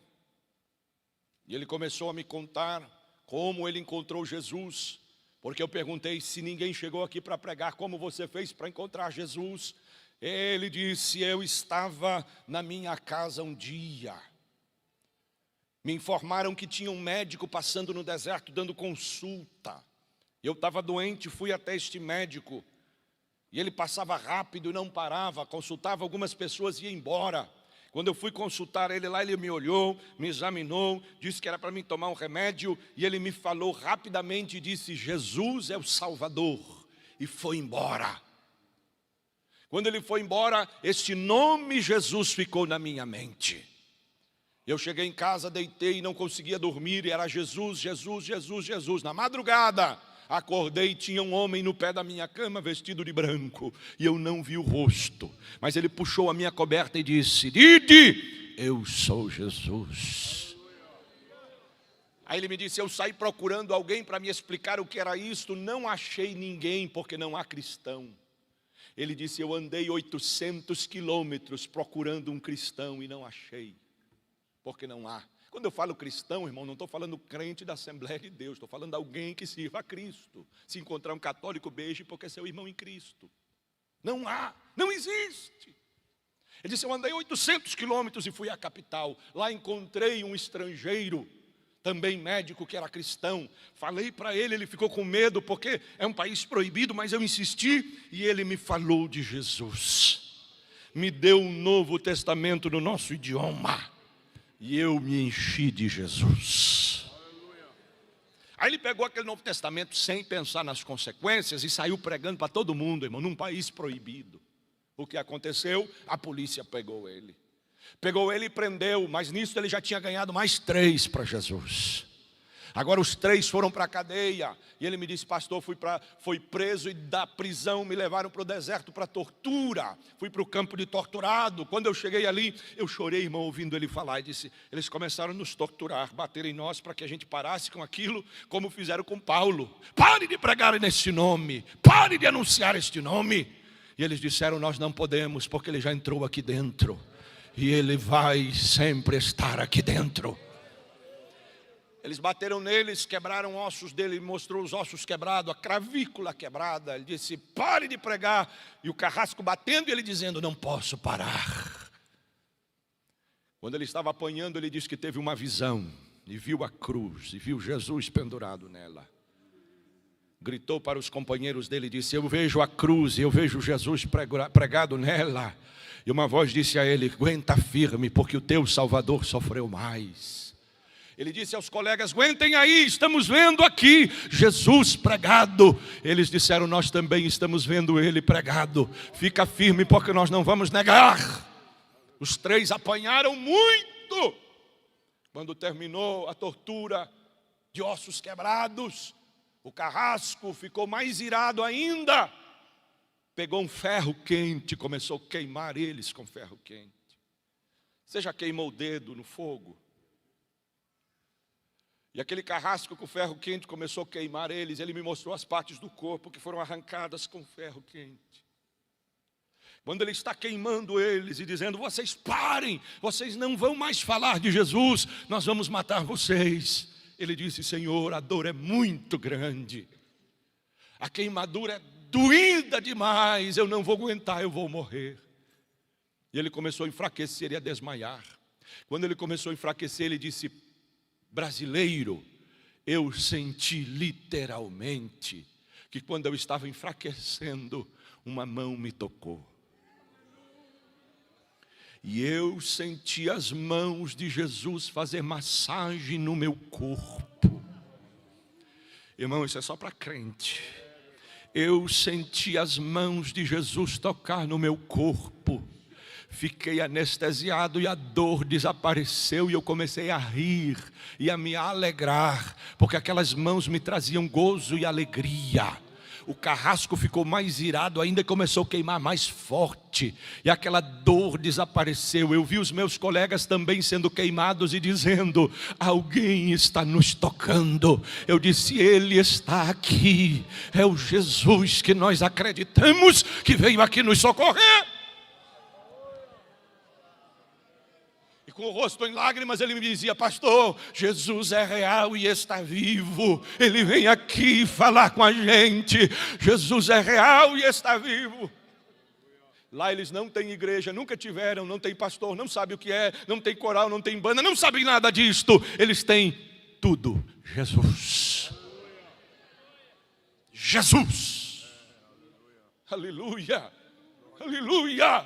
B: E ele começou a me contar como ele encontrou Jesus. Porque eu perguntei: se ninguém chegou aqui para pregar, como você fez para encontrar Jesus? Ele disse: eu estava na minha casa um dia. Me informaram que tinha um médico passando no deserto dando consulta. Eu estava doente, fui até este médico. E ele passava rápido e não parava, consultava algumas pessoas e ia embora. Quando eu fui consultar ele lá, ele me olhou, me examinou, disse que era para mim tomar um remédio. E ele me falou rapidamente e disse: Jesus é o Salvador. E foi embora. Quando ele foi embora, este nome Jesus ficou na minha mente. Eu cheguei em casa, deitei e não conseguia dormir. E era Jesus, Jesus, Jesus, Jesus. Na madrugada, acordei e tinha um homem no pé da minha cama vestido de branco. E eu não vi o rosto. Mas ele puxou a minha coberta e disse: Didi, eu sou Jesus. Aí ele me disse: eu saí procurando alguém para me explicar o que era isto. Não achei ninguém, porque não há cristão. Ele disse: eu andei 800 quilômetros procurando um cristão e não achei, porque não há. Quando eu falo cristão, irmão, não estou falando crente da Assembleia de Deus, estou falando alguém que sirva a Cristo. Se encontrar um católico, beije, porque é seu irmão em Cristo. Não há, não existe. Ele disse: eu andei 800 quilômetros e fui à capital. Lá encontrei um estrangeiro, também médico, que era cristão. Falei para ele, ele ficou com medo, porque é um país proibido, mas eu insisti, e ele me falou de Jesus. Me deu um Novo Testamento no nosso idioma. E eu me enchi de Jesus. Aí ele pegou aquele Novo Testamento sem pensar nas consequências e saiu pregando para todo mundo, irmão, num país proibido. O que aconteceu? A polícia pegou ele. Pegou ele e prendeu, mas nisso ele já tinha ganhado mais 3 para Jesus. Agora os 3 foram para a cadeia. E ele me disse: pastor, fui preso e da prisão me levaram para o deserto para tortura. Fui para o campo de torturado. Quando eu cheguei ali, eu chorei, irmão, ouvindo ele falar. E disse: eles começaram a nos torturar, bater em nós para que a gente parasse com aquilo, como fizeram com Paulo. Pare de pregar nesse nome, pare de anunciar este nome. E eles disseram: nós não podemos, porque ele já entrou aqui dentro. E ele vai sempre estar aqui dentro. Eles bateram neles, quebraram ossos dele, mostrou os ossos quebrados, a cravícula quebrada. Ele disse: pare de pregar. E o carrasco batendo e ele dizendo: não posso parar. Quando ele estava apanhando, ele disse que teve uma visão. E viu a cruz, e viu Jesus pendurado nela. Gritou para os companheiros dele e disse: eu vejo a cruz, e eu vejo Jesus pregado nela. E uma voz disse a ele: aguenta firme, porque o teu Salvador sofreu mais. Ele disse aos colegas: aguentem aí, estamos vendo aqui Jesus pregado. Eles disseram: nós também estamos vendo ele pregado. Fica firme, porque nós não vamos negar. Os 3 apanharam muito. Quando terminou a tortura de ossos quebrados, o carrasco ficou mais irado ainda. Pegou um ferro quente, começou a queimar eles com ferro quente. Você já queimou o dedo no fogo? E aquele carrasco com ferro quente começou a queimar eles. Ele me mostrou as partes do corpo que foram arrancadas com ferro quente. Quando ele está queimando eles e dizendo: vocês parem, vocês não vão mais falar de Jesus, nós vamos matar vocês. Ele disse: Senhor, a dor é muito grande. A queimadura é doída demais, eu não vou aguentar, eu vou morrer. E ele começou a enfraquecer e a desmaiar. Quando ele começou a enfraquecer, ele disse: brasileiro, eu senti literalmente que quando eu estava enfraquecendo, uma mão me tocou. E eu senti as mãos de Jesus fazer massagem no meu corpo. Irmão, isso é só para crente. Eu senti as mãos de Jesus tocar no meu corpo. Fiquei anestesiado e a dor desapareceu e eu comecei a rir e a me alegrar, porque aquelas mãos me traziam gozo e alegria. o carrasco ficou mais irado ainda e começou a queimar mais forte. E aquela dor desapareceu. Eu vi os meus colegas também sendo queimados e dizendo: alguém está nos tocando. Eu disse: Ele está aqui. É o Jesus que nós acreditamos que veio aqui nos socorrer. E com o rosto em lágrimas ele me dizia: pastor, Jesus é real e está vivo. Ele vem aqui falar com a gente. Jesus é real e está vivo. Lá eles não têm igreja, nunca tiveram, não tem pastor, não sabe o que é, não tem coral, não tem banda, não sabem nada disto. Eles têm tudo. Jesus. Jesus. Aleluia. Aleluia.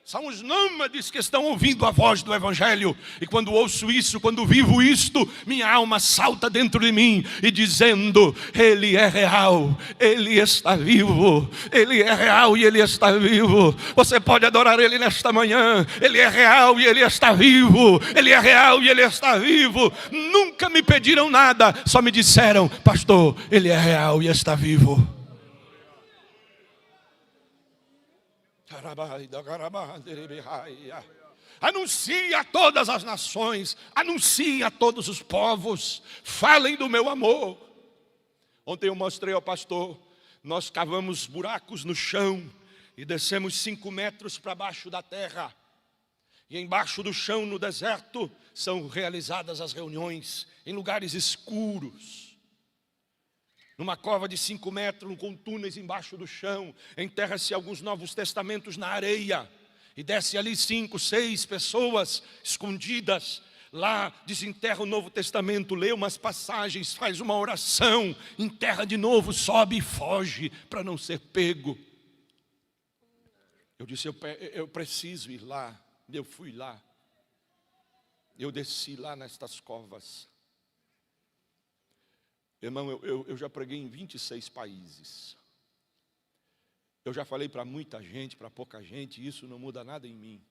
B: São os nômades que estão ouvindo a voz do Evangelho. E quando ouço isso, quando vivo isto, minha alma salta dentro de mim e dizendo: Ele é real, Ele está vivo. Ele é real e Ele está vivo. Você pode adorar Ele nesta manhã. Ele é real e Ele está vivo. Ele é real e Ele está vivo. Nunca me pediram nada, só me disseram: pastor, Ele é real e está vivo. Anuncia a todas as nações, anuncia a todos os povos, falem do meu amor. Ontem eu mostrei ao pastor, nós cavamos buracos no chão e descemos 5 metros para baixo da terra. E embaixo do chão, no deserto, são realizadas as reuniões em lugares escuros. Numa cova de 5 metros, com túneis embaixo do chão, enterra-se alguns Novos Testamentos na areia. E desce ali 5, 6 pessoas escondidas. Lá desenterra o Novo Testamento, lê umas passagens, faz uma oração, enterra de novo, sobe e foge para não ser pego. Eu disse: eu preciso ir lá. Eu fui lá. Eu desci lá nestas covas. Irmão, eu já preguei em 26 países. Eu já falei para muita gente, para pouca gente, e isso não muda nada em mim.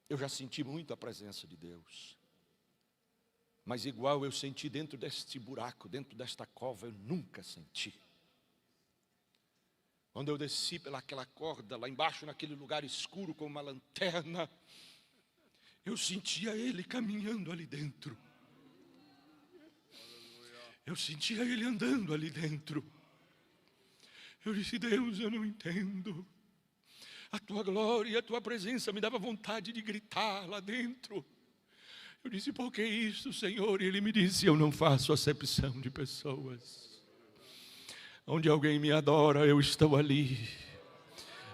B: Eu já senti muito a presença de Deus. Mas igual eu senti dentro deste buraco, dentro desta cova, eu nunca senti. Quando eu desci pelaquela corda, lá embaixo naquele lugar escuro com uma lanterna, eu sentia Ele caminhando ali dentro. Eu sentia Ele andando ali dentro. Eu disse: Deus, eu não entendo. A Tua glória e a Tua presença me dava vontade de gritar lá dentro. Eu disse: por que isso, Senhor? E Ele me disse: eu não faço acepção de pessoas. Onde alguém me adora, eu estou ali.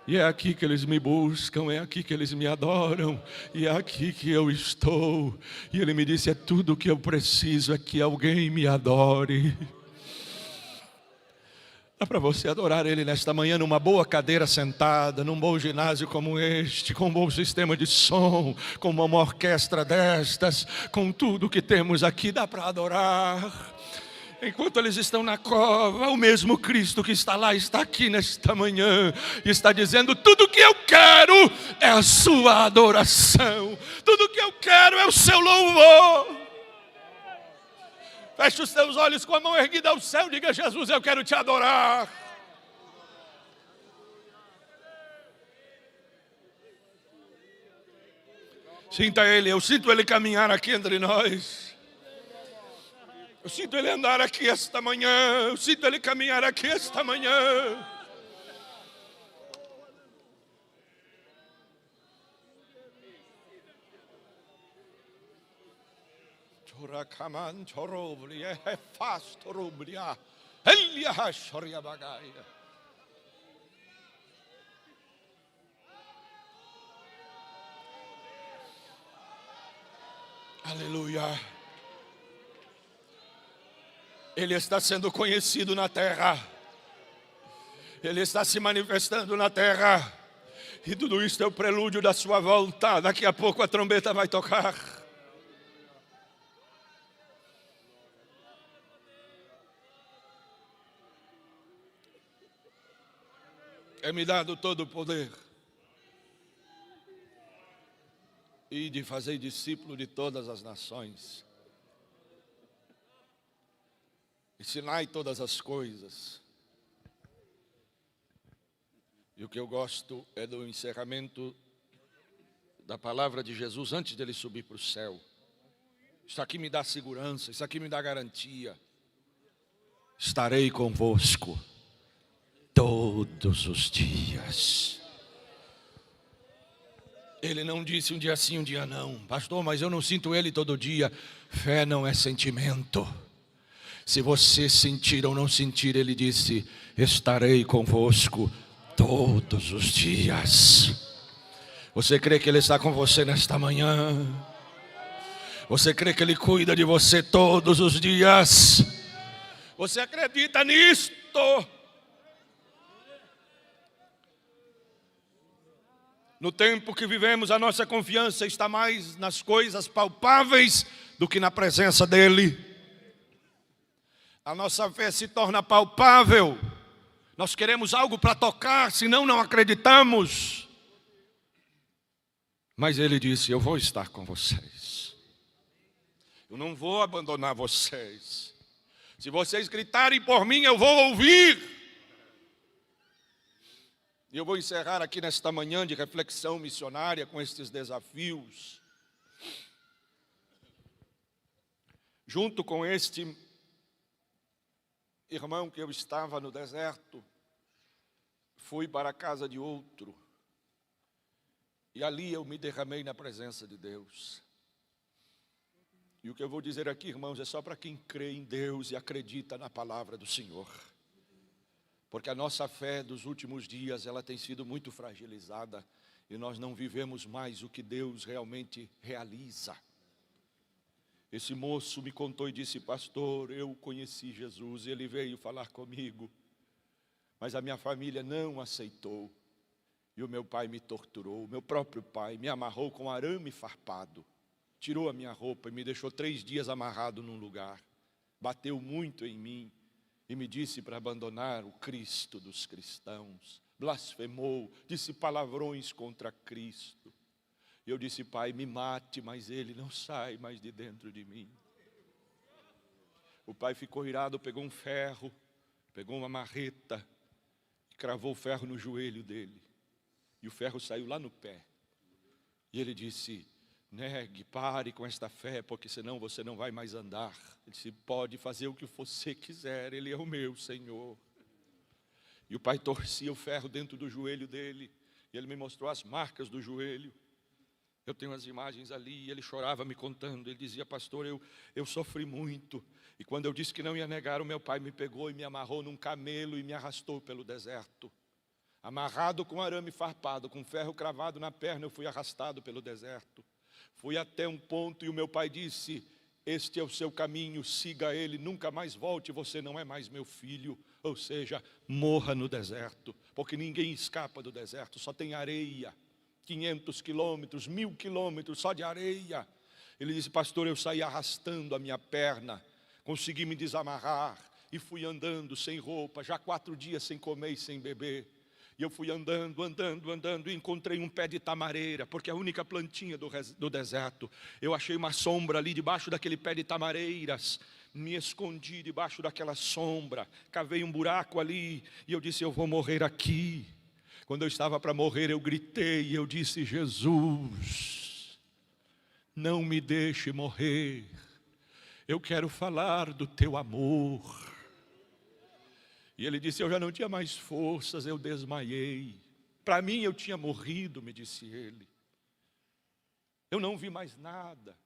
B: E é aqui que eles me buscam, é aqui que eles me adoram, e é aqui que eu estou. E Ele me disse: é tudo o que eu preciso, é que alguém me adore. Dá para você adorar Ele nesta manhã numa boa cadeira sentada, num bom ginásio como este, com um bom sistema de som, com uma orquestra destas, com tudo que temos aqui, dá para adorar. Enquanto eles estão na cova, o mesmo Cristo que está lá está aqui nesta manhã e está dizendo: tudo que eu quero é a sua adoração, tudo que eu quero é o seu louvor. Feche os seus olhos com a mão erguida ao céu, diga: Jesus, eu quero te adorar. Sinta Ele, eu sinto Ele caminhar aqui entre nós. Eu sinto Ele andar aqui esta manhã. Eu sinto Ele caminhar aqui esta manhã. Chorakaman chorobli é fasto rublia. Elia shoria bagaia. Aleluia. Ele está sendo conhecido na terra. Ele está se manifestando na terra. E tudo isso é o prelúdio da sua volta. Daqui a pouco a trombeta vai tocar. É-me dado todo o poder. E de fazer discípulo de todas as nações. ensinai todas as coisas. E o que eu gosto é do encerramento da palavra de Jesus antes dele subir para o céu. Isso aqui me dá segurança, isso aqui me dá garantia. Estarei convosco todos os dias. Ele não disse um dia sim, um dia não. Pastor, mas eu não sinto ele todo dia. Fé não é sentimento. Se você sentir ou não sentir, ele disse, estarei convosco todos os dias. Você crê que ele está com você nesta manhã? Você crê que ele cuida de você todos os dias? Você acredita nisto? No tempo que vivemos, a nossa confiança está mais nas coisas palpáveis do que na presença dele. A nossa fé se torna palpável. Nós queremos algo para tocar, senão não acreditamos. Mas ele disse, eu vou estar com vocês. Eu não vou abandonar vocês. Se vocês gritarem por mim, eu vou ouvir. E eu vou encerrar aqui nesta manhã de reflexão missionária com estes desafios. Junto com este irmão que eu estava no deserto, fui para a casa de outro. E ali eu me derramei na presença de Deus. E o que eu vou dizer aqui, irmãos, é só para quem crê em Deus e acredita na palavra do Senhor. Porque a nossa fé dos últimos dias, ela tem sido muito fragilizada. E nós não vivemos mais o que Deus realmente realiza. Esse moço me contou e disse, pastor, eu conheci Jesus, ele veio falar comigo. Mas a minha família não aceitou. E o meu pai me torturou, o meu próprio pai me amarrou com arame farpado. Tirou a minha roupa e me deixou 3 dias amarrado num lugar. Bateu muito em mim e me disse para abandonar o Cristo dos cristãos. Blasfemou, disse palavrões contra Cristo. E eu disse, pai, me mate, mas ele não sai mais de dentro de mim. O pai ficou irado, pegou um ferro, pegou uma marreta, e cravou o ferro no joelho dele. E o ferro saiu lá no pé. E ele disse, negue, pare com esta fé, porque senão você não vai mais andar. Ele disse, pode fazer o que você quiser, ele é o meu Senhor. E o pai torcia o ferro dentro do joelho dele. E ele me mostrou as marcas do joelho. Eu tenho as imagens ali, e ele chorava me contando. Ele dizia, pastor, eu sofri muito. E quando eu disse que não ia negar, o meu pai me pegou e me amarrou num camelo e me arrastou pelo deserto. Amarrado com arame farpado, com ferro cravado na perna, eu fui arrastado pelo deserto. Fui até um ponto e o meu pai disse, este é o seu caminho, siga ele, nunca mais volte, você não é mais meu filho. Ou seja, morra no deserto, porque ninguém escapa do deserto, só tem areia. 500 quilômetros, 1000 quilômetros só de areia. Ele disse, pastor, eu saí arrastando a minha perna, consegui me desamarrar e fui andando sem roupa, já 4 dias sem comer e sem beber. E eu fui andando e encontrei um pé de tamareira, porque é a única plantinha do deserto. Eu achei uma sombra ali debaixo daquele pé de tamareiras, me escondi debaixo daquela sombra, cavei um buraco ali e eu disse, eu vou morrer aqui. Quando eu estava para morrer, eu gritei e eu disse, Jesus, não me deixe morrer, eu quero falar do teu amor. E ele disse, eu já não tinha mais forças, eu desmaiei. Para mim eu tinha morrido, me disse ele. Eu não vi mais nada.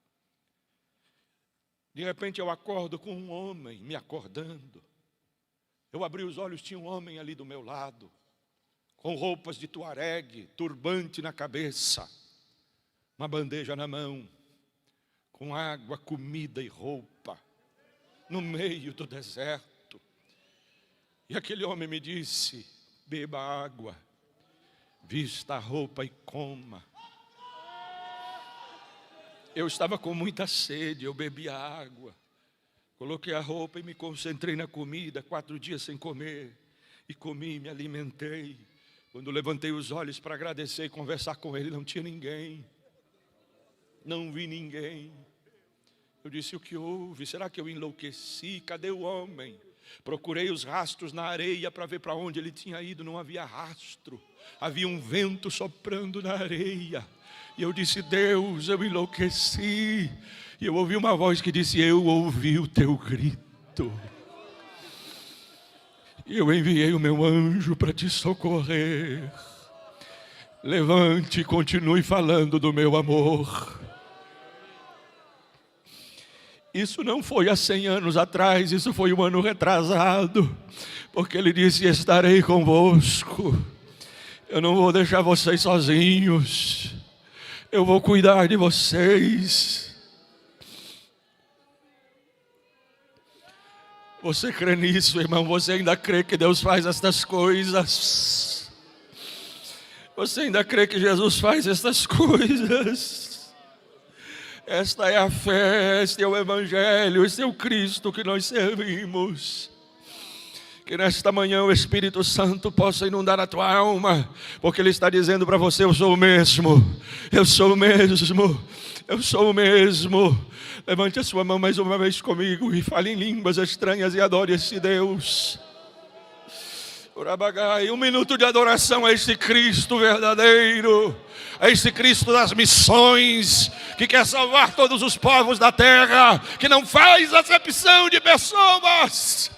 B: De repente eu acordo com um homem me acordando. Eu abri os olhos, tinha um homem ali do meu lado, com roupas de tuaregue, turbante na cabeça, uma bandeja na mão, com água, comida e roupa, no meio do deserto. E aquele homem me disse, beba água, vista a roupa e coma. Eu estava com muita sede, eu bebi a água, coloquei a roupa e me concentrei na comida, 4 dias sem comer, e comi, me alimentei. Quando levantei os olhos para agradecer e conversar com ele, não tinha ninguém, não vi ninguém. Eu disse: o que houve? Será que eu enlouqueci? Cadê o homem? Procurei os rastros na areia para ver para onde ele tinha ido. Não havia rastro. Havia um vento soprando na areia. E eu disse: Deus, eu enlouqueci. E eu ouvi uma voz que disse: eu ouvi o teu grito. E eu enviei o meu anjo para te socorrer. Levante e continue falando do meu amor. Isso não foi há 100 anos atrás, isso foi um ano retrasado. Porque ele disse: estarei convosco. Eu não vou deixar vocês sozinhos. Eu vou cuidar de vocês. Você crê nisso, irmão? Você ainda crê que Deus faz estas coisas? Você ainda crê que Jesus faz estas coisas? Esta é a fé, este é o Evangelho, este é o Cristo que nós servimos. Que nesta manhã o Espírito Santo possa inundar a tua alma, porque Ele está dizendo para você: eu sou o mesmo, eu sou o mesmo, eu sou o mesmo. Levante a sua mão mais uma vez comigo e fale em línguas estranhas e adore esse Deus. Um minuto de adoração a este Cristo verdadeiro, a este Cristo das missões, que quer salvar todos os povos da terra, que não faz acepção de pessoas.